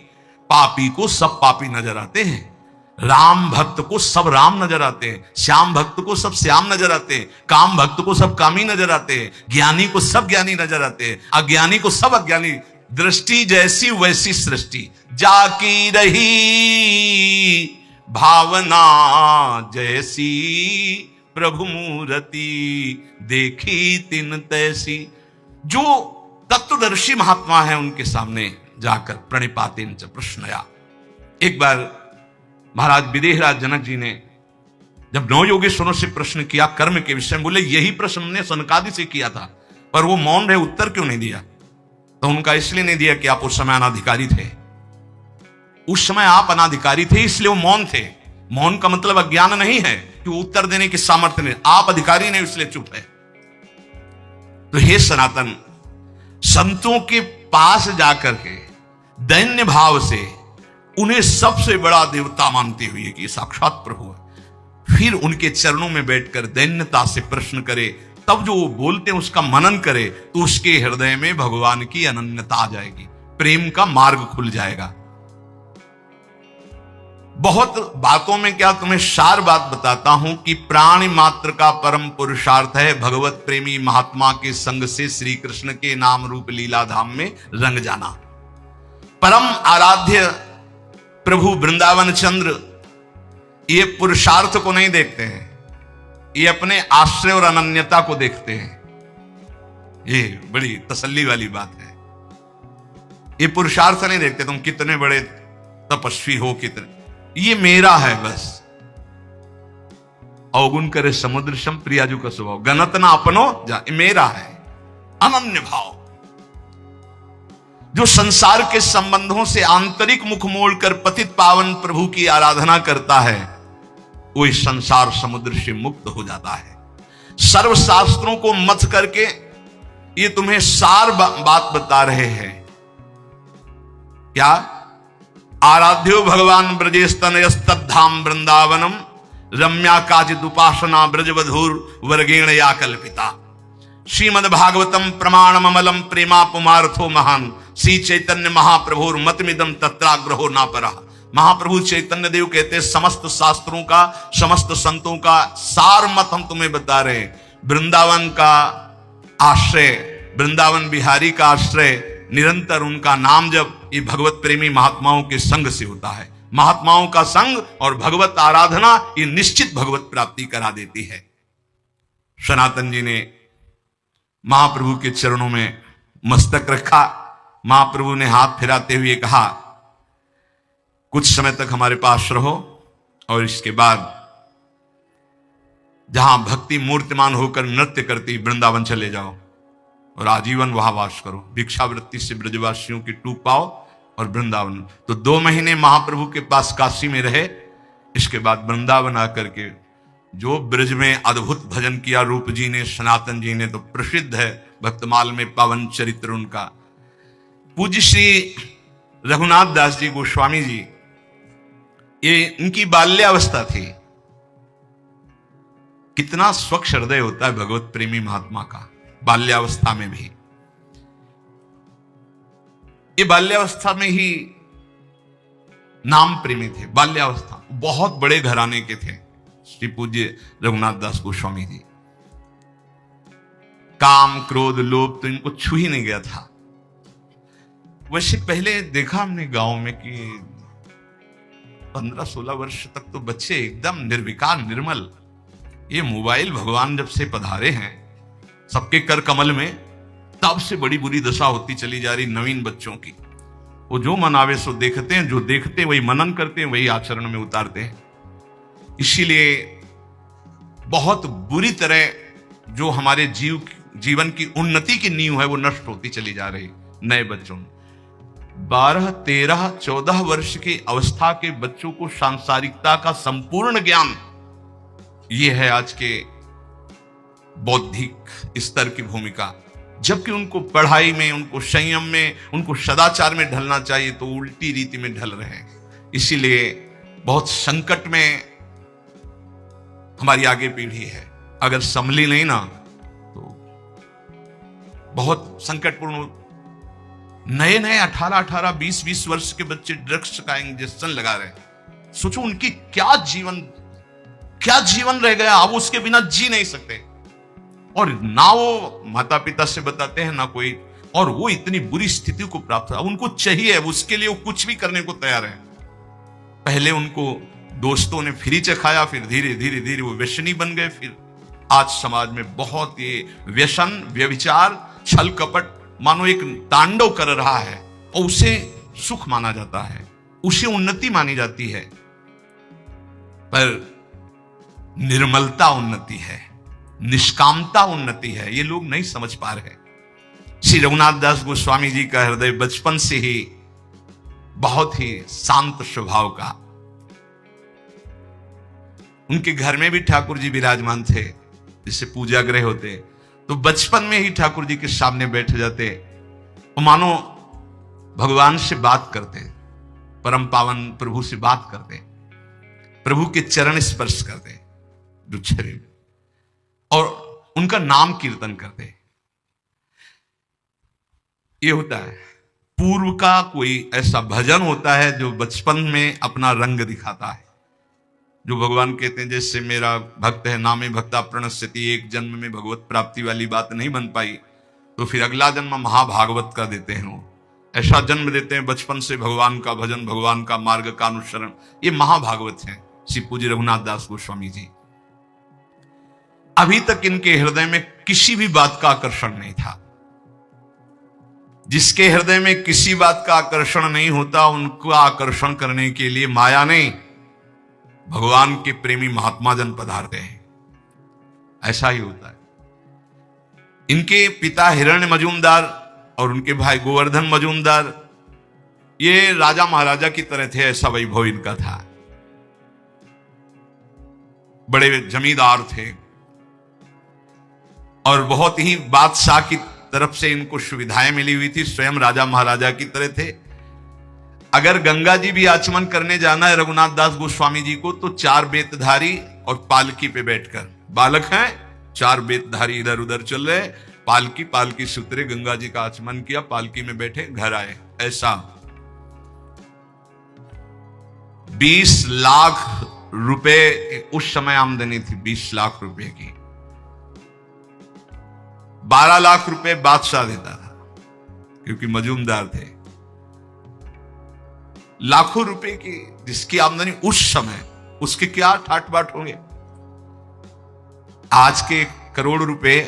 S1: पापी को सब पापी नजर आते हैं, राम भक्त को सब राम नजर आते हैं, श्याम भक्त को सब श्याम नजर आते हैं, काम भक्त को सब कामी नजर आते हैं, ज्ञानी को सब ज्ञानी नजर आते हैं, अज्ञानी को सब अज्ञानी दृष्टि जैसी वैसी सृष्टि, जाकी रही भावना जैसी, प्रभु मूर्ति देखी तिन तैसी। जो तत्वदर्शी महात्मा है उनके सामने जाकर प्रणिपातेन च प्रश्नया। एक बार महाराज विदेहराज जनक जी ने जब नौ योगेश्वरों से प्रश्न किया कर्म के विषय में, बोले यही प्रश्न हमने सनकादि से किया था, पर वो मौन रहे, उत्तर क्यों नहीं दिया? तो उनका इसलिए नहीं दिया कि आप उस समय अनाधिकारी थे। उस समय आप अनाधिकारी थे इसलिए वो मौन थे। मौन का मतलब अज्ञान नहीं है कि वो उत्तर देने की सामर्थ्य नहीं, आप अधिकारी नहीं इसलिए चुप है। तो हे सनातन, संतों के पास जाकर के दैन्य भाव से उन्हें सबसे बड़ा देवता मानते हुए कि साक्षात प्रभु है, फिर उनके चरणों में बैठकर दैन्यता से प्रश्न करे, तब जो वो बोलते हैं उसका मनन करे, तो उसके हृदय में भगवान की अनन्यता आ जाएगी, प्रेम का मार्ग खुल जाएगा। बहुत बातों में क्या तुम्हें सार बात बताता हूं कि प्राणी मात्र का परम पुरुषार्थ है भगवत प्रेमी महात्मा के संग से श्री कृष्ण के नाम रूप लीला धाम में रंग जाना। परम आराध्य प्रभु वृंदावन चंद्र ये पुरुषार्थ को नहीं देखते हैं, ये अपने आश्रय और अनन्यता को देखते हैं। ये बड़ी तसल्ली वाली बात है। ये पुरुषार्थ नहीं देखते तुम कितने बड़े तपस्वी हो, कितने, ये मेरा है बस। अवगुण करे समुद्र सम प्रियाजू का स्वभाव, गणत ना अपनो जा, मेरा है। अनन्य भाव जो संसार के संबंधों से आंतरिक मुख मोड़कर पतित पावन प्रभु की आराधना करता है, वो इस संसार समुद्र से मुक्त हो जाता है। सर्व शास्त्रों को मथ करके ये तुम्हें सार बात बता रहे हैं। क्या? आराध्यो भगवान ब्रजेस्तनयस्तद्धाम वृंदावनम रम्या काचिद उपासना ब्रजवधूर वर्गेण या कल्पिता। श्रीमद् भागवतम प्रमाणम अमलम प्रेमा पुमार्थो महान श्री चैतन्य महाप्रभुर मतमिदम तत्राग्रहो ना परा। महाप्रभु चैतन्य देव कहते हैं समस्त शास्त्रों का, समस्त संतों का सार मत हम तुम्हें बता रहे हैं। वृंदावन का आश्रय, वृंदावन बिहारी का आश्रय, निरंतर उनका नाम जब ये भगवत प्रेमी महात्माओं के संग से होता है। महात्माओं का संग और भगवत आराधना ये निश्चित भगवत प्राप्ति करा देती है। सनातन जी ने महाप्रभु के चरणों में मस्तक रखा। महाप्रभु ने हाथ फिराते हुए कहा, कुछ समय तक हमारे पास रहो और इसके बाद जहां भक्ति मूर्तिमान होकर नृत्य करती वृंदावन चले जाओ और आजीवन वहां वास करो। भिक्षावृत्ति से ब्रजवासियों की टूक पाओ और वृंदावन। तो 2 महीने महाप्रभु के पास काशी में रहे। इसके बाद वृंदावन आकर के जो ब्रज में अद्भुत भजन किया रूप जी ने, सनातन जी ने, तो प्रसिद्ध है भक्तमाल में पावन चरित्र उनका। पूज्य श्री रघुनाथ दास जी गोस्वामी जी, ये उनकी बाल्यावस्था थी। कितना स्वच्छ हृदय होता है भगवत प्रेमी महात्मा का, बाल्यावस्था में भी। ये बाल्यावस्था में ही नाम प्रेमी थे। बाल्यावस्था बहुत बड़े घराने के थे श्री पूज्य रघुनाथ दास गोस्वामी जी। काम क्रोध लोभ तो इनको छू ही नहीं गया था। वैसे पहले देखा हमने गांव में कि 15-16 वर्ष तक तो बच्चे एकदम निर्विकार निर्मल। ये मोबाइल भगवान जब से पधारे हैं सबके कर कमल में, तब से बड़ी बुरी दशा होती चली जा रही नवीन बच्चों की। वो जो मनावे सो देखते हैं, जो देखते हैं वही मनन करते हैं, वही आचरण में उतारते हैं। इसीलिए बहुत बुरी तरह जो हमारे जीवन की उन्नति की नींव है वो नष्ट होती चली जा रही नए बच्चों में। 12, 13, 14 वर्ष की अवस्था के बच्चों को सांसारिकता का संपूर्ण ज्ञान, ये है आज के बौद्धिक स्तर की भूमिका। जबकि उनको पढ़ाई में, उनको संयम में, उनको सदाचार में ढलना चाहिए तो उल्टी रीति में ढल रहे हैं। इसीलिए बहुत संकट में हमारी आगे पीढ़ी है। अगर संभली नहीं ना तो बहुत संकटपूर्ण। नए 18, 20 वर्ष के बच्चे ड्रग्स का इंजेक्शन लगा रहे हैं। सोचो उनकी क्या जीवन रह गया, अब उसके बिना जी नहीं सकते। और ना वो माता पिता से बताते हैं, ना कोई और वो इतनी बुरी स्थिति को प्राप्त हुआ, उनको चाहिए, उसके लिए वो कुछ भी करने को तैयार है। पहले उनको दोस्तों ने फ्री चखाया, फिर धीरे धीरे धीरे वो व्यसनी बन गए। फिर आज समाज में बहुत ये व्यसन, व्यभिचार, छल कपट मानो एक तांडव कर रहा है, और उसे सुख माना जाता है, उसे उन्नति मानी जाती है, पर निर्मलता उन्नति है, निष्कामता उन्नति है, ये लोग नहीं समझ पा रहे। श्री रघुनाथ दास गोस्वामी जी का हृदय बचपन से ही बहुत ही शांत स्वभाव का। उनके घर में भी ठाकुर जी विराजमान थे, जिससे पूजा गृह होते, तो बचपन में ही ठाकुर जी के सामने बैठ जाते और मानो भगवान से बात करते, परम पावन प्रभु से बात करते, प्रभु के चरण स्पर्श करते दुच्छरे में, और उनका नाम कीर्तन करते। ये होता है पूर्व का कोई ऐसा भजन होता है जो बचपन में अपना रंग दिखाता है, जो भगवान कहते हैं जैसे मेरा भक्त है नामे भक्ता प्रणश्यति, एक जन्म में भगवत प्राप्ति वाली बात नहीं बन पाई तो फिर अगला जन्म महाभागवत का देते हैं, वो ऐसा जन्म देते हैं बचपन से भगवान का भजन, भगवान का मार्ग का अनुसरण, ये महाभागवत है श्री पूज्य रघुनाथ दास गोस्वामी जी। अभी तक इनके हृदय में किसी भी बात का आकर्षण नहीं था। जिसके हृदय में किसी बात का आकर्षण नहीं होता, उनको आकर्षण करने के लिए माया नहीं, भगवान के प्रेमी महात्मा जन पधारते हैं। ऐसा ही होता है। इनके पिता हिरण्य मजूमदार और उनके भाई गोवर्धन मजूमदार ये राजा महाराजा की तरह थे, ऐसा वैभव इनका था। बड़े जमींदार थे और बहुत ही बादशाह की तरफ से इनको सुविधाएं मिली हुई थी, स्वयं राजा महाराजा की तरह थे। अगर गंगा जी भी आचमन करने जाना है रघुनाथ दास गोस्वामी जी को, तो 4 बेतधारी और पालकी पे बैठकर, बालक हैं 4 बेतधारी इधर उधर चल रहे, पालकी से उतरे, गंगा जी का आचमन किया, पालकी में बैठे, घर आए। ऐसा 20 लाख रुपए उस समय आमदनी थी, 20 लाख रुपए की। 12 लाख रुपए बादशाह देता था क्योंकि मजूमदार थे। लाखों रुपए की जिसकी आमदनी उस समय, उसके क्या ठाट बाट होंगे। आज के करोड़ रुपए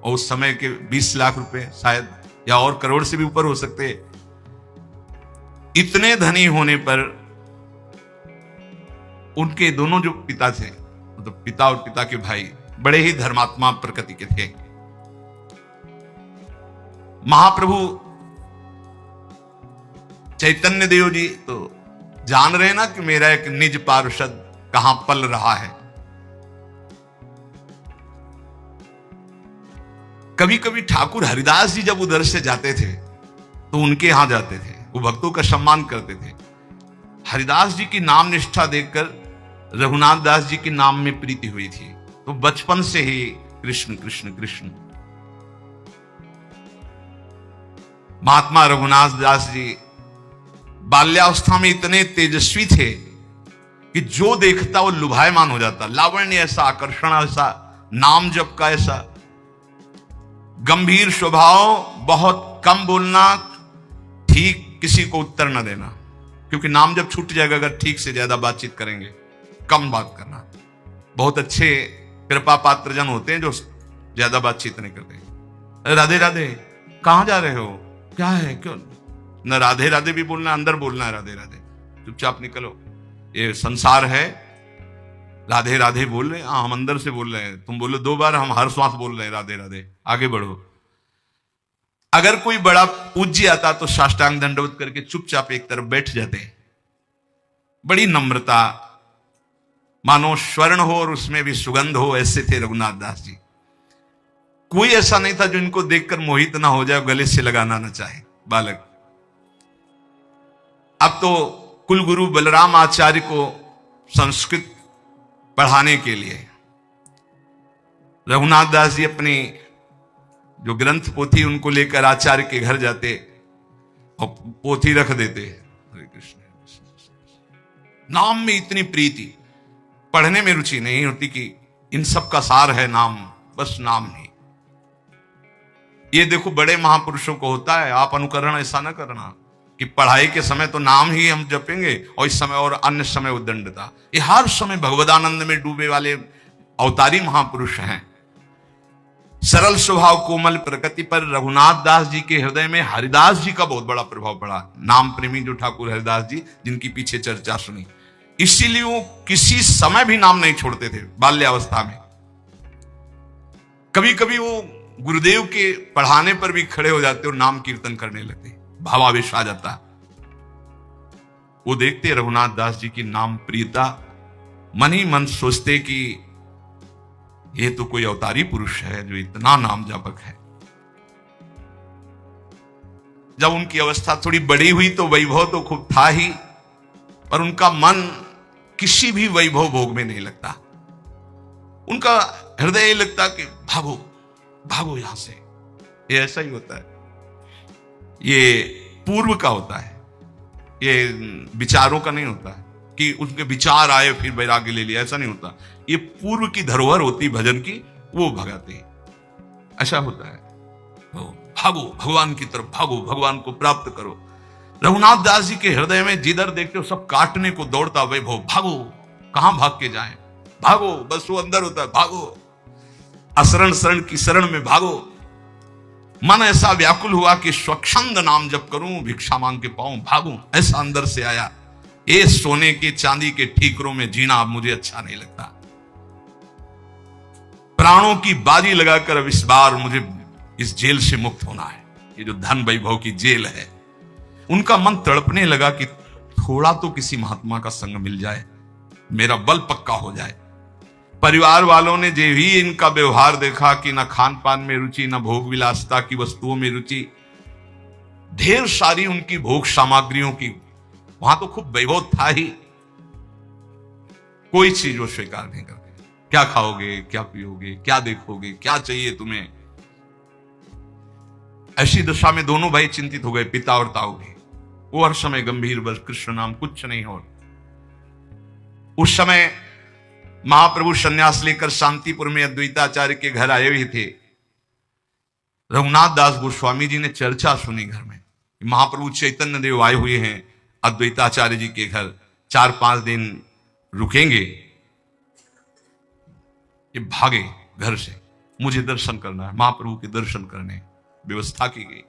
S1: और उस समय के 20 लाख रुपए शायद, या और करोड़ से भी ऊपर हो सकते। इतने धनी होने पर उनके दोनों जो पिता थे, मतलब पिता और पिता के भाई, बड़े ही धर्मात्मा प्रकृति के थे। महाप्रभु चैतन्य देव जी तो जान रहे ना कि मेरा एक निज पार्षद कहां पल रहा है। कभी कभी ठाकुर हरिदास जी जब उधर से जाते थे तो उनके यहां जाते थे, वो भक्तों का सम्मान करते थे। हरिदास जी की नाम निष्ठा देखकर रघुनाथ दास जी के नाम में प्रीति हुई थी, तो बचपन से ही कृष्ण कृष्ण कृष्ण। महात्मा रघुनाथ दास जी बाल्यावस्था में इतने तेजस्वी थे कि जो देखता वो लुभायमान हो जाता। लावण्य ऐसा, आकर्षण ऐसा, नाम जप का ऐसा, गंभीर स्वभाव, बहुत कम बोलना, ठीक किसी को उत्तर न देना, क्योंकि नाम जब छूट जाएगा अगर ठीक से ज्यादा बातचीत करेंगे, कम बात करना। बहुत अच्छे कृपा पात्र जन होते हैं जो ज्यादा बातचीत नहीं करते। राधे राधे, कहां जा रहे हो, क्या है, क्यों न राधे राधे भी बोलना, अंदर बोलना है राधे राधे, चुपचाप निकलो, ये संसार है। राधे राधे बोल रहे हैं, हम अंदर से बोल रहे हैं, तुम बोलो 2 बार, हम हर श्वास बोल रहे हैं राधे राधे, आगे बढ़ो। अगर कोई बड़ा पूज्य आता तो साष्टांग दंडवत करके चुपचाप एक तरफ बैठ जाते। बड़ी नम्रता, मानो स्वर्ण हो और उसमें भी सुगंध हो, ऐसे थे रघुनाथ दास जी। कोई ऐसा नहीं था जो इनको देखकर मोहित ना हो जाए, गले से लगाना ना चाहे बालक। अब तो कुलगुरु बलराम आचार्य को संस्कृत पढ़ाने के लिए रघुनाथ दास जी अपनी जो ग्रंथ पोथी उनको लेकर आचार्य के घर जाते और पोथी रख देते। हरे कृष्ण, नाम में इतनी प्रीति, पढ़ने में रुचि नहीं होती कि इन सब का सार है नाम, बस नाम ही। ये देखो बड़े महापुरुषों को होता है, आप अनुकरण ऐसा ना करना कि पढ़ाई के समय तो नाम ही हम जपेंगे और इस समय और अन्य समय उद्दंडता। ये हर समय भगवदानंद में डूबे वाले अवतारी महापुरुष हैं। सरल स्वभाव कोमल प्रकृति पर रघुनाथ दास जी के हृदय में हरिदास जी का बहुत बड़ा प्रभाव पड़ा। नाम प्रेमी जो ठाकुर हरिदास जी, जिनकी पीछे चर्चा सुनी, इसीलिए वो किसी समय भी नाम नहीं छोड़ते थे। बाल्यावस्था में कभी कभी वो गुरुदेव के पढ़ाने पर भी खड़े हो जाते और नाम कीर्तन करने लगते, भावावेश आ जाता। वो देखते रघुनाथ दास जी की नाम प्रियता, मन ही मन सोचते कि ये तो कोई अवतारी पुरुष है जो इतना नाम जापक है। जब उनकी अवस्था थोड़ी बड़ी हुई तो वैभव तो खूब था ही, पर उनका मन किसी भी वैभव भोग में नहीं लगता। उनका हृदय ये लगता कि भागो भागो यहां से। ये ऐसा ही होता है, ये पूर्व का होता है, ये विचारों का नहीं होता है कि उसके विचार आए फिर वैराग्य ले लिया, ऐसा नहीं होता। ये पूर्व की धरोहर होती भजन की, वो भगाते हैं। ऐसा होता है, भागो भगवान की तरफ भागो, भगवान को प्राप्त करो। रघुनाथ दास जी के हृदय में जिधर देखते हो सब काटने को दौड़ता वैभव। भागो, कहां भाग के जाएं, भागो, बस वो अंदर होता है, भागो, असरण शरण की शरण में भागो। मन ऐसा व्याकुल हुआ कि स्वच्छंद नाम जप करूं, भिक्षा मांग के पाऊं, भागूं, ऐसा अंदर से आया। ये सोने के चांदी के ठीकरों में जीना अब मुझे अच्छा नहीं लगता। प्राणों की बाजी लगाकर अब इस बार मुझे इस जेल से मुक्त होना है, ये जो धन वैभव की जेल है। उनका मन तड़पने लगा कि थोड़ा तो किसी महात्मा का संग मिल जाए, मेरा बल पक्का हो जाए। परिवार वालों ने जो ही इनका व्यवहार देखा कि ना खान पान में रुचि, ना भोग विलासता की वस्तुओं में रुचि, ढेर सारी उनकी भोग सामग्रियों की, वहां तो खूब वैभव था ही, कोई चीज वो स्वीकार नहीं करते। क्या खाओगे, क्या पियोगे, क्या देखोगे, क्या चाहिए तुम्हें। ऐसी दशा में दोनों भाई चिंतित हो गए, पिता और ताऊ भी। वो हर समय गंभीर, बस कृष्ण नाम, कुछ नहीं हो। उस समय महाप्रभु संन्यास लेकर शांतिपुर में अद्वैताचार्य के घर आए हुए थे। रघुनाथ दास गोस्वामी जी ने चर्चा सुनी घर में, महाप्रभु चैतन्य देव आए हुए हैं अद्वैताचार्य जी के घर, 4-5 दिन रुकेंगे। ये भागे घर से, मुझे दर्शन करना है, महाप्रभु के दर्शन करने। व्यवस्था की गई,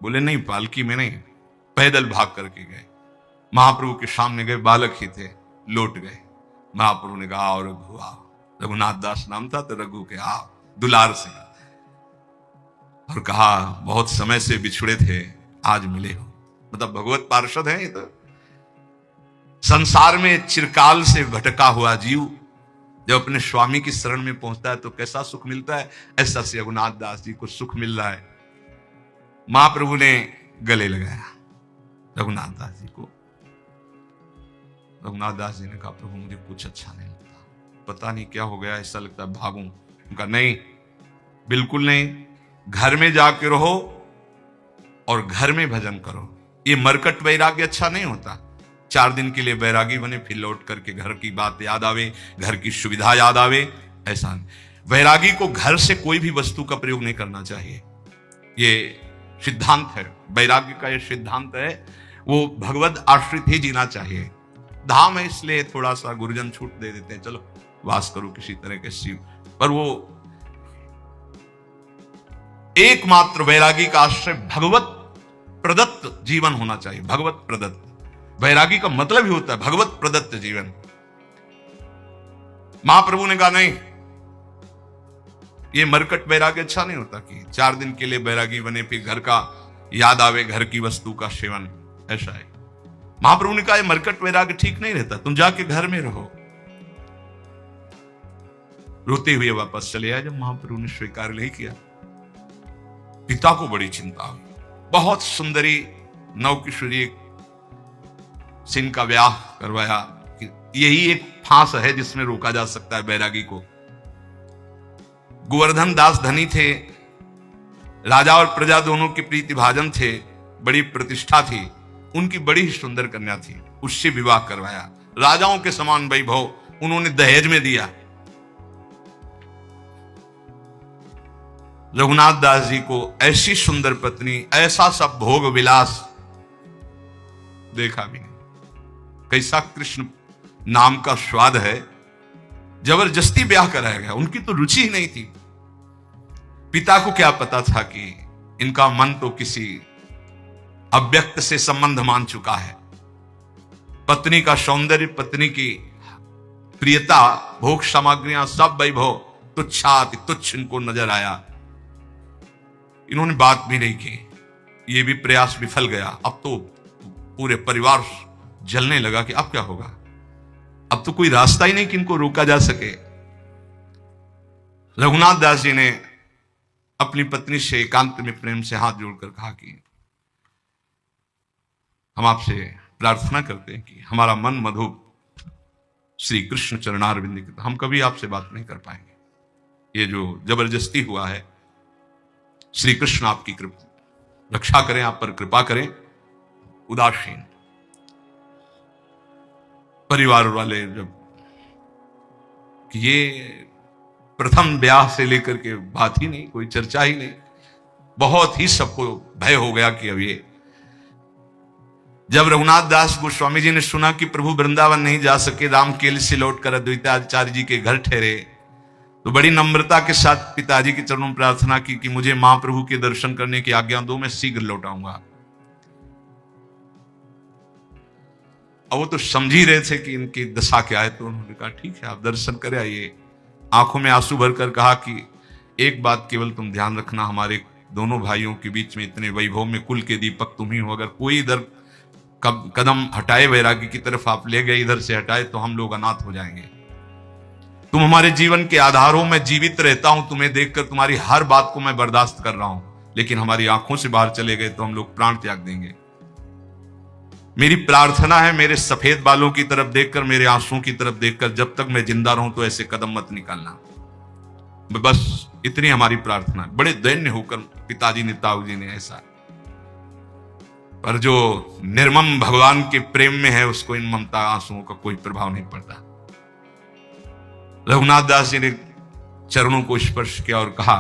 S1: बोले नहीं, पालकी में नहीं, पैदल भाग करके गए। महाप्रभु के सामने गए, बालक ही थे, लौट गए। महाप्रभु ने कहा, और रघु आओ। रघुनाथ दास नाम था तो रघु के आओ, दुलार से। और कहा, बहुत समय से बिछुड़े थे, आज मिले हो। मतलब भगवत पार्षद है ये तो। संसार में चिरकाल से भटका हुआ जीव जब अपने स्वामी की शरण में पहुंचता है तो कैसा सुख मिलता है, ऐसा से रघुनाथ दास जी को सुख मिल रहा है। महाप्रभु ने गले लगाया रघुनाथ दास जी को। रघुनाथ दास जी ने कहा, प्रभु मुझे कुछ अच्छा नहीं लगता, पता नहीं क्या हो गया, ऐसा लगता है भागूं। उनका नहीं, बिल्कुल नहीं, घर में जाके रहो और घर में भजन करो। ये मरकट वैराग्य अच्छा नहीं होता। 4 दिन के लिए बैरागी बने, फिर लौट करके घर की बात याद आवे, घर की सुविधा याद आवे, ऐसा नहीं। वैरागी को घर से कोई भी वस्तु का प्रयोग नहीं करना चाहिए, ये सिद्धांत है वैराग्य का। ये सिद्धांत है, वो भगवत आश्रित ही जीना चाहिए। धाम है इसलिए थोड़ा सा गुरुजन छूट दे देते हैं, चलो वास करो किसी तरह के शिव, पर वो एकमात्र वैरागी का आश्रय भगवत प्रदत्त जीवन होना चाहिए। भगवत प्रदत्त, वैरागी का मतलब ही होता है भगवत प्रदत्त जीवन। महाप्रभु ने कहा, नहीं, ये मरकट वैराग्य अच्छा नहीं होता कि 4 दिन के लिए वैरागी बने, फिर घर का याद आवे, घर की वस्तु का सेवन, ऐसा है। महाप्रभु ने कहा, ये मरकट वैराग्य ठीक नहीं रहता, तुम जाके घर में रहो। रोते हुए वापस चले आए। जब महाप्रभु ने स्वीकार नहीं किया, पिता को बड़ी चिंता हुई। बहुत सुंदरी नवकिशोरी सिंह का ब्याह करवाया। यही एक फांस है जिसमें रोका जा सकता है वैरागी को। गोवर्धन दास धनी थे, राजा और प्रजा दोनों के प्रीति भाजन थे, बड़ी प्रतिष्ठा थी, उनकी बड़ी ही सुंदर कन्या थी, उससे विवाह करवाया। राजाओं के समान वैभव उन्होंने दहेज में दिया। रघुनाथ दास जी को ऐसी सुंदर पत्नी, ऐसा सब भोग विलास देखा भी नहीं। कैसा कृष्ण नाम का स्वाद है, जबरदस्ती ब्याह कराया गया। उनकी तो रुचि ही नहीं थी। पिता को क्या पता था कि इनका मन तो किसी अव्यक्त से संबंध मान चुका है। पत्नी का सौंदर्य, पत्नी की प्रियता, भोग सामग्रियां, सब वैभव तुच्छ इनको नजर आया। इन्होंने बात भी नहीं की। ये भी प्रयास विफल गया। अब तो पूरे परिवार जलने लगा कि अब क्या होगा। अब तो कोई रास्ता ही नहीं कि इनको रोका जा सके। रघुनाथ दास जी ने अपनी पत्नी से एकांत में प्रेम से हाथ जोड़कर कहा कि हम आपसे प्रार्थना करते हैं कि हमारा मन मधुप श्री कृष्ण चरणारविंद के, हम कभी आपसे बात नहीं कर पाएंगे। ये जो जबरदस्ती हुआ है, श्री कृष्ण आपकी कृपा रक्षा करें, आप पर कृपा करें। उदासीन परिवार वाले जब कि ये प्रथम ब्याह से लेकर के बात ही नहीं, कोई चर्चा ही नहीं, बहुत ही सबको भय हो गया कि अब ये। जब रघुनाथ दास गोस्वामी जी ने सुना कि प्रभु वृंदावन नहीं जा सके, रामकेल से लौटकर अद्वैताचार्य जी के घर ठहरे, तो बड़ी नम्रता के साथ पिताजी के चरणों में प्रार्थना की कि मुझे महाप्रभु के दर्शन करने की आज्ञा दो, मैं शीघ्र लौट आऊंगा। अब वो तो समझ ही रहे थे कि इनकी दशा क्या है, तो उन्होंने कहा ठीक है आप दर्शन करे आइए। आंखों में आंसू भरकर कहा कि एक बात केवल तुम ध्यान रखना, हमारे दोनों भाइयों के बीच में इतने वैभव में कुल के दीपक तुम ही हो। अगर कोई इधर कदम हटाए वैराग्य की तरफ, आप ले गए इधर से हटाए, तो हम लोग अनाथ हो जाएंगे। तुम हमारे जीवन के आधार हो, मैं जीवित रहता हूं तुम्हें देखकर, तुम्हारी हर बात को मैं बर्दाश्त कर रहा हूं, लेकिन हमारी आंखों से बाहर चले गए तो हम लोग प्राण त्याग देंगे। मेरी प्रार्थना है, मेरे सफेद बालों की तरफ देखकर, मेरे आंसुओं की तरफ देखकर, जब तक मैं जिंदा रहूं तो ऐसे कदम मत निकालना। बस इतनी हमारी प्रार्थना। बड़े दैन्य होकर पिताजी ने, ताऊ जी ने ऐसा, पर जो निर्मम भगवान के प्रेम में है उसको इन ममता आंसुओं का कोई प्रभाव नहीं पड़ता। रघुनाथ दास जी ने चरणों को स्पर्श किया और कहा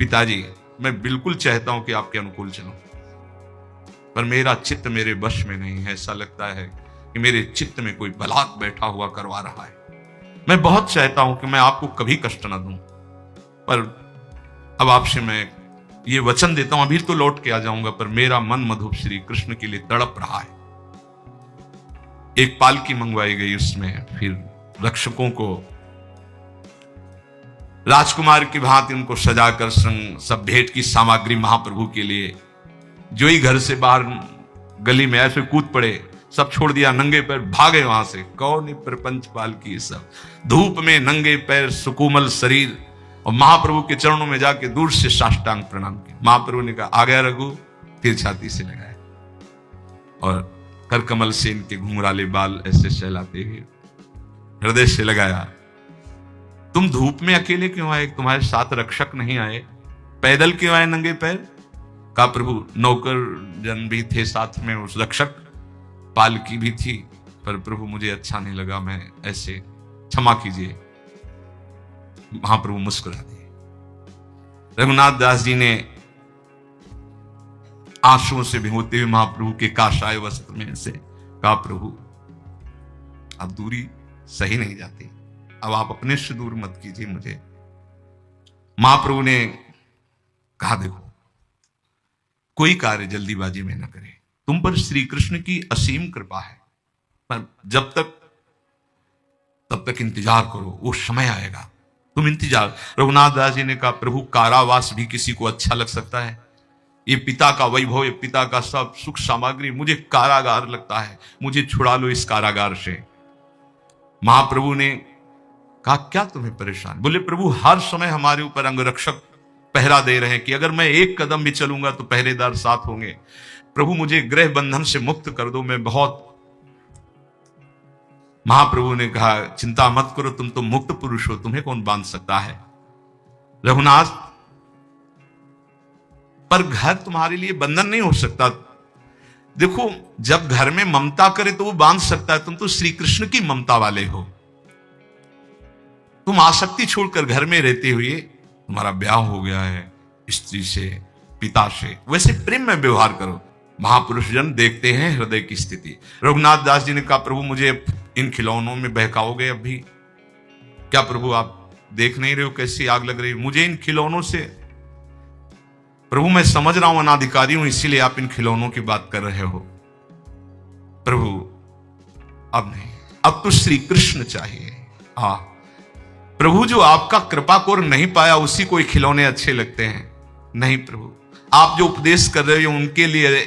S1: पिताजी मैं बिल्कुल चाहता हूं कि आपके अनुकूल चलूं, पर मेरा चित्त मेरे वश में नहीं है। ऐसा लगता है कि मेरे चित्त में कोई बलात् बैठा हुआ करवा रहा है। मैं बहुत चाहता हूं कि मैं आपको कभी कष्ट ना दूं, पर अब आपसे मैं ये वचन देता हूं, अभी तो लौट के आ जाऊंगा, पर मेरा मन मधुप श्री कृष्ण के लिए तड़प रहा है। एक पालकी मंगवाई गई, उसमें फिर रक्षकों को राजकुमार की भांति उनको सजाकर सब भेंट की सामग्री महाप्रभु के लिए, जो ही घर से बाहर गली में ऐसे कूद पड़े, सब छोड़ दिया, नंगे पैर भागे वहां से। कौन प्रपंच पालकी, सब धूप में नंगे पैर, सुकोमल शरीर, और महाप्रभु के चरणों में जाके दूर से साष्टांग प्रणाम किया। महाप्रभु ने कहा आ गया रघु, फिर छाती से लगाया और कर कमल से इनके घुंघराले बाल ऐसे सहलाते हुए हृदय से लगाया। तुम धूप में अकेले क्यों आए, तुम्हारे साथ रक्षक नहीं आए, पैदल क्यों आए नंगे पैर? कहा प्रभु नौकर जन भी थे साथ में, उस रक्षक पालकी भी थी, पर प्रभु मुझे अच्छा नहीं लगा, मैं ऐसे, क्षमा कीजिए। महाप्रभु मुस्कुरा दिए। रघुनाथ दास जी ने आंसुओं से भिगोते हुए महाप्रभु के काशाय वस्त्र में से कहा प्रभु अब दूरी सही नहीं जाती, अब आप अपने से दूर मत कीजिए मुझे। महाप्रभु ने कहा देखो कोई कार्य जल्दीबाजी में न करे, तुम पर श्री कृष्ण की असीम कृपा है, पर जब तक तब तक इंतजार करो, वो समय आएगा, तुम इंतजार। रघुनाथ दास जी ने कहा प्रभु कारावास भी किसी को अच्छा लग सकता है, ये पिता का वैभव, ये पिता का सब सुख सामग्री, मुझे कारागार लगता है, मुझे छुड़ा लो इस कारागार से। महाप्रभु ने कहा क्या तुम्हें परेशान? बोले प्रभु हर समय हमारे ऊपर अंगरक्षक पहरा दे रहे हैं कि अगर मैं एक कदम भी चलूंगा तो पहरेदार साथ होंगे। प्रभु मुझे गृह बंधन से मुक्त कर दो, मैं बहुत। महाप्रभु ने कहा चिंता मत करो, तुम तो मुक्त पुरुष हो, तुम्हें कौन बांध सकता है। रघुनाथ पर घर तुम्हारे लिए बंधन नहीं हो सकता। देखो जब घर में ममता करे तो वो बांध सकता है, तुम तो श्री कृष्ण की ममता वाले हो। तुम आसक्ति छोड़कर घर में रहते हुए तुम्हारा ब्याह हो गया है स्त्री से, पिता से, वैसे प्रेम में व्यवहार करो। महापुरुष जन देखते हैं हृदय की स्थिति। रघुनाथ दास जी ने कहा, प्रभु मुझे इन खिलौनों में बहकाओगे अब भी? क्या प्रभु आप देख नहीं रहे हो कैसी आग लग रही है मुझे इन खिलौनों से? प्रभु मैं समझ रहा हूं अनाधिकारी हूं, इसीलिए आप इन खिलौनों की बात कर रहे हो। प्रभु अब नहीं, अब तो श्री कृष्ण चाहिए। हाँ प्रभु, जो आपका कृपा कोर नहीं पाया उसी को खिलौने अच्छे लगते हैं। नहीं प्रभु, आप जो उपदेश कर रहे हो उनके लिए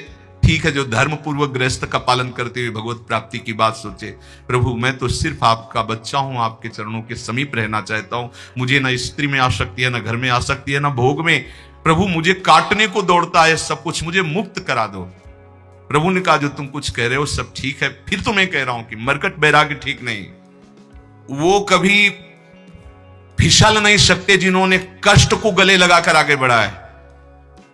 S1: ठीक है, जो धर्म पूर्वक गृहस्थ का पालन करते हुए भगवत प्राप्ति की बात सोचे। प्रभु मैं तो सिर्फ आपका बच्चा हूं, आपके चरणों के समीप रहना चाहता हूं। मुझे ना स्त्री में आसक्ति है, ना घर में आसक्ति है, ना भोग में। प्रभु मुझे काटने को दौड़ता है सब कुछ, मुझे मुक्त करा दो। प्रभु ने कहा, जो तुम कुछ कह रहे हो सब ठीक है, फिर तो मैं कह रहा हूं कि मरकट बैरागी ठीक नहीं। वो कभी फिसल नहीं सकते जिन्होंने कष्ट को गले लगाकर आगे बढ़ा है,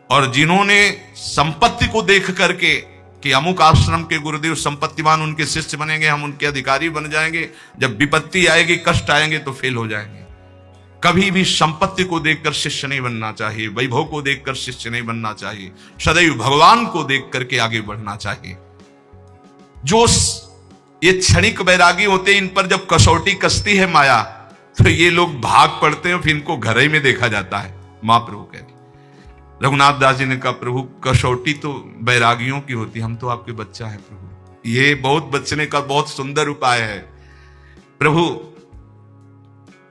S1: और जिन्होंने संपत्ति को देख करके कि अमुक आश्रम के गुरुदेव संपत्तिवान, उनके शिष्य बनेंगे, हम उनके अधिकारी बन जाएंगे, जब विपत्ति आएगी कष्ट आएंगे तो फेल हो जाएंगे। कभी भी संपत्ति को देखकर शिष्य नहीं बनना चाहिए, वैभव को देखकर शिष्य नहीं बनना चाहिए, सदैव भगवान को देख करके आगे बढ़ना चाहिए। जो ये क्षणिक बैरागी होते हैं, इन पर जब कसौटी कसती है माया तो ये लोग भाग पड़ते हैं, फिर इनको घर ही में देखा जाता है। महाप्रभु कह रहे, रघुनाथ दास जी ने कहा, प्रभु कसौटी तो बैरागियों की होती, हम तो आपके बच्चा है प्रभु। ये बहुत बचने का बहुत सुंदर उपाय है। प्रभु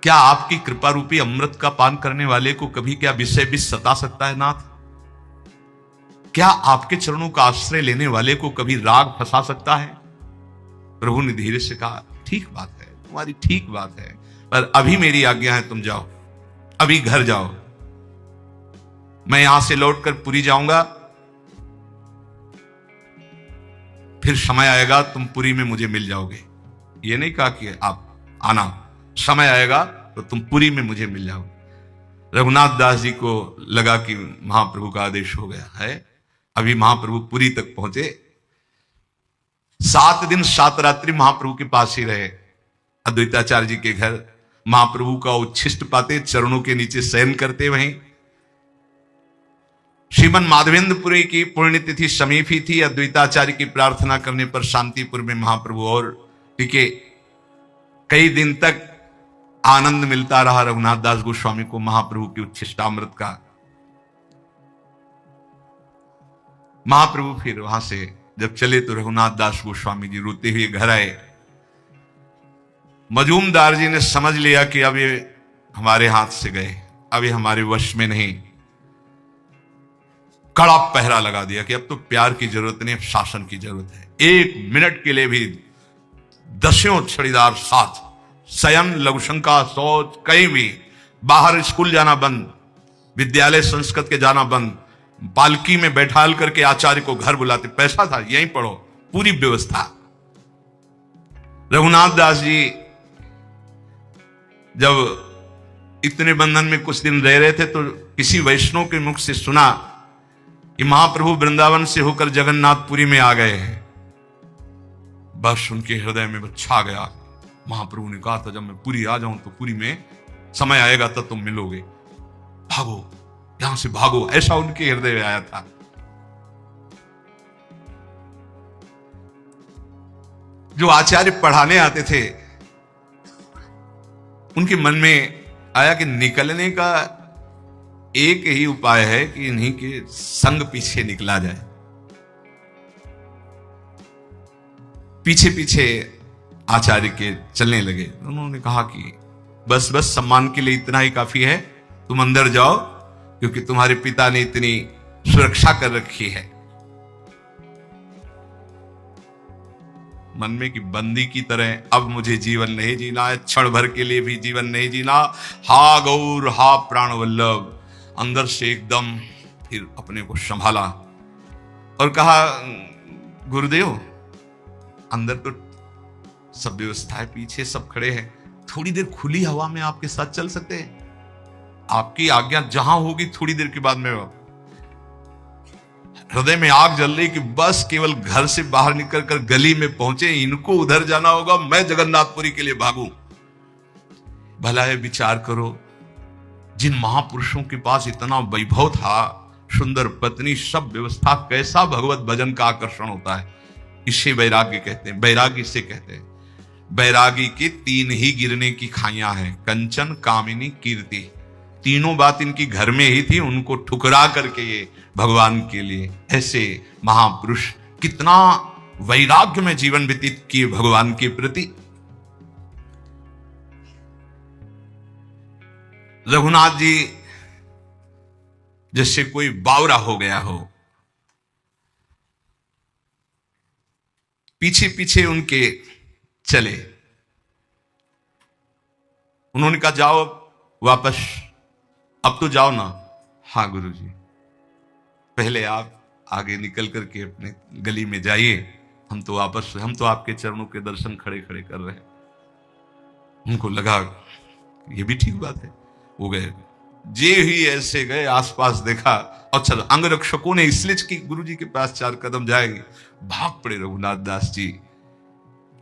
S1: क्या आपकी कृपा रूपी अमृत का पान करने वाले को कभी क्या विषय भी सता सकता है नाथ? क्या आपके चरणों का आश्रय लेने वाले को कभी राग फंसा सकता है? प्रभु ने धीरे से कहा, ठीक बात है, तुम्हारी ठीक बात है, पर अभी मेरी आज्ञा है, तुम जाओ, अभी घर जाओ। मैं यहां से लौटकर पुरी जाऊंगा, फिर समय आएगा तुम पुरी में मुझे मिल जाओगे। ये नहीं कहा कि आप आना, समय आएगा तो तुम पुरी में मुझे मिल जाओगे। रघुनाथ दास जी को लगा कि महाप्रभु का आदेश हो गया है। अभी महाप्रभु पुरी तक पहुंचे, 7 दिन 7 रात्रि महाप्रभु के पास ही रहे। अद्वैताचार्य जी के घर महाप्रभु का उच्छिष्ट पाते, चरणों के नीचे शयन करते। वहीं श्रीमन माधवेंद्रपुरी की पुण्यतिथि समीप ही थी। अद्वैताचार्य की प्रार्थना करने पर शांतिपुर में महाप्रभु और टिके। कई दिन तक आनंद मिलता रहा रघुनाथ दास गोस्वामी को महाप्रभु की उच्छिष्टामृत का। महाप्रभु फिर वहां से जब चले तो रघुनाथ दास गोस्वामी जी रोते हुए घर आए। मजूमदार जी ने समझ लिया कि अब ये हमारे हाथ से गए, अब ये हमारे वश में नहीं। कड़ा पहरा लगा दिया कि अब तो प्यार की जरूरत नहीं, अब शासन की जरूरत है। 1 मिनट के लिए भी 10 छड़ीदार साथ, शयन, लघुशंका, शौच, कहीं भी बाहर, स्कूल जाना बंद, विद्यालय संस्कृत के जाना बंद, पालकी में बैठाल करके आचार्य को घर बुलाते, पैसा था यहीं पढ़ो, पूरी व्यवस्था। रघुनाथ दास जी जब इतने बंधन में कुछ दिन रह रहे थे तो किसी वैष्णव के मुख से सुना कि महाप्रभु वृंदावन से होकर जगन्नाथपुरी में आ गए हैं। बस उनके हृदय में छा गया। महाप्रभु ने कहा था, जब मैं पुरी आ जाऊं तो पुरी में समय आएगा तब तुम मिलोगे, भागो यहां से भागो, ऐसा उनके हृदय में आया था। जो आचार्य पढ़ाने आते थे उनके मन में आया कि निकलने का एक ही उपाय है कि इन्हीं के संग पीछे निकला जाए। पीछे पीछे आचार्य के चलने लगे। उन्होंने कहा कि बस बस सम्मान के लिए इतना ही काफी है, तुम अंदर जाओ, क्योंकि तुम्हारे पिता ने इतनी सुरक्षा कर रखी है। मन में कि बंदी की तरह अब मुझे जीवन नहीं जीना है, क्षण भर के लिए भी जीवन नहीं जीना। हा गौर, हा प्राण वल्लभ। अंदर से एकदम फिर अपने को संभाला और कहा, गुरुदेव अंदर तो सब व्यवस्था है, पीछे सब खड़े हैं, थोड़ी देर खुली हवा में आपके साथ चल सकते हैं? आपकी आज्ञा जहां होगी थोड़ी देर के बाद में। हृदय में आग जल रही कि बस केवल घर से बाहर निकल कर गली में पहुंचे, इनको उधर जाना होगा, मैं जगन्नाथपुरी के लिए भागूं। भला है विचार करो, जिन महापुरुषों के पास इतना वैभव था, सुंदर पत्नी, सब व्यवस्था, कैसा भगवत भजन का आकर्षण होता है। इसे वैराग्य कहते हैं। वैराग्य इसे कहते हैं। वैरागी के तीन ही गिरने की खाइयां हैं, कंचन, कामिनी, कीर्ति। तीनों बात इनकी घर में ही थी, उनको ठुकरा करके ये भगवान के लिए, ऐसे महापुरुष कितना वैराग्य में जीवन व्यतीत किए भगवान के प्रति। रघुनाथ जी जैसे कोई बावरा हो गया हो, पीछे पीछे उनके चले। उन्होंने कहा जाओ वापस, अब तो जाओ ना। हाँ गुरुजी, पहले आप आगे निकल करके अपने गली में जाइए, हम तो आपके चरणों के दर्शन खड़े खड़े कर रहे हैं। उनको लगा ये भी ठीक बात है, वो गए। जे ही ऐसे गए, आसपास देखा, अच्छा अंगरक्षकों ने इसलिए कि गुरुजी के पास 4 कदम जाएंगे, भाग पड़े रघुनाथ दास जी,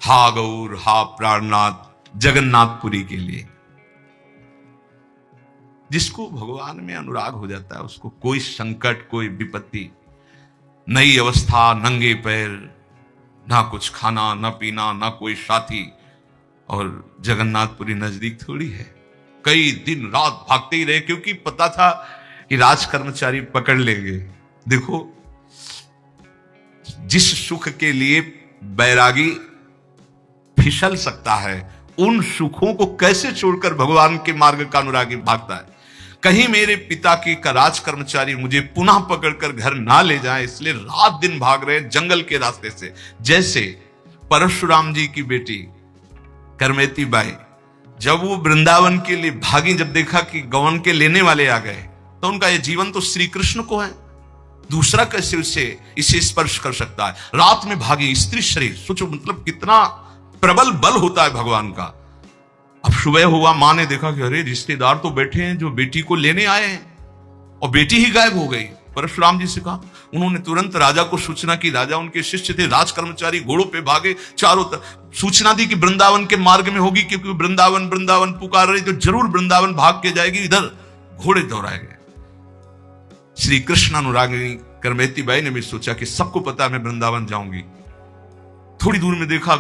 S1: हा गौर, हा प्राणनाथ, जगन्नाथपुरी के लिए। जिसको भगवान में अनुराग हो जाता है, उसको कोई संकट, कोई विपत्ति, नई अवस्था, नंगे पैर, ना कुछ खाना, ना पीना, ना कोई साथी, और जगन्नाथपुरी नजदीक थोड़ी है। कई दिन रात भागते ही रहे, क्योंकि पता था कि राज कर्मचारी पकड़ लेंगे। देखो, जिस सुख के लिए बैरागी फिसल सकता है, उन सुखों को कैसे छोड़कर भगवान के मार्ग का अनुरागी भागता है। कहीं मेरे पिता की का राज कर्मचारी मुझे पुनः पकड़कर घर ना ले जाए, इसलिए रात दिन भाग रहे जंगल के रास्ते से। जैसे परशुराम जी की बेटी करमेती बाई, जब वो वृंदावन के लिए भागी, जब देखा कि गवन के लेने वाले आ गए, तो उनका ये जीवन तो श्री कृष्ण को है, दूसरा कैसे इसे स्पर्श कर सकता है। रात में भागी, स्त्री शरीर, सोचो मतलब कितना प्रबल बल होता है भगवान का। अब सुबह हुआ, मां ने देखा कि अरे रिश्तेदार तो बैठे हैं जो बेटी को लेने आए हैं, और बेटी ही गायब हो गई। परशुराम जी से कहा, उन्होंने तुरंत राजा को सूचना की। राजा उनके शिष्य थे, राज कर्मचारी घोड़ों पे भागे, चारों तरफ सूचना दी कि वृंदावन के मार्ग में होगी, क्योंकि वृंदावन वृंदावन पुकार रही, तो जरूर वृंदावन भाग के जाएगी। इधर घोड़े दौड़ाए गए। श्री कृष्ण अनुरागिनी करमेती बाई ने भी सोचा कि सबको पता मैं वृंदावन जाऊंगी। थोड़ी दूर में देखा,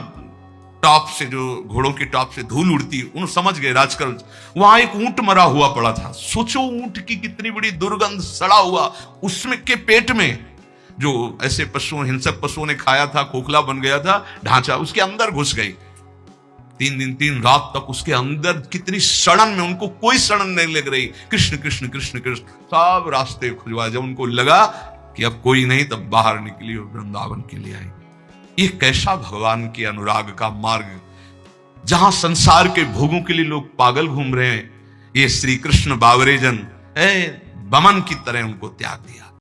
S1: टॉप से, जो घोड़ों के टॉप से धूल उड़ती, उन्होंने समझ गए राजकर्म। वहां एक ऊंट मरा हुआ पड़ा था। सोचो ऊंट की कितनी बड़ी दुर्गंध, सड़ा हुआ, उसमें के पेट में जो ऐसे पशुओं, हिंसक पशुओं ने खाया था, खोखला बन गया था ढांचा, उसके अंदर घुस गई। 3 दिन 3 रात तक उसके अंदर, कितनी सड़न में, उनको कोई सड़न नहीं लग रही। कृष्ण कृष्ण कृष्ण कृष्ण, सब रास्ते खुजवा। जब उनको लगा कि अब कोई नहीं, तब बाहर निकली और वृंदावन के लिए आई। ये कैसा भगवान के अनुराग का मार्ग, जहां संसार के भोगों के लिए लोग पागल घूम रहे हैं, ये श्री कृष्ण बावरे जन बमन की तरह उनको त्याग दिया।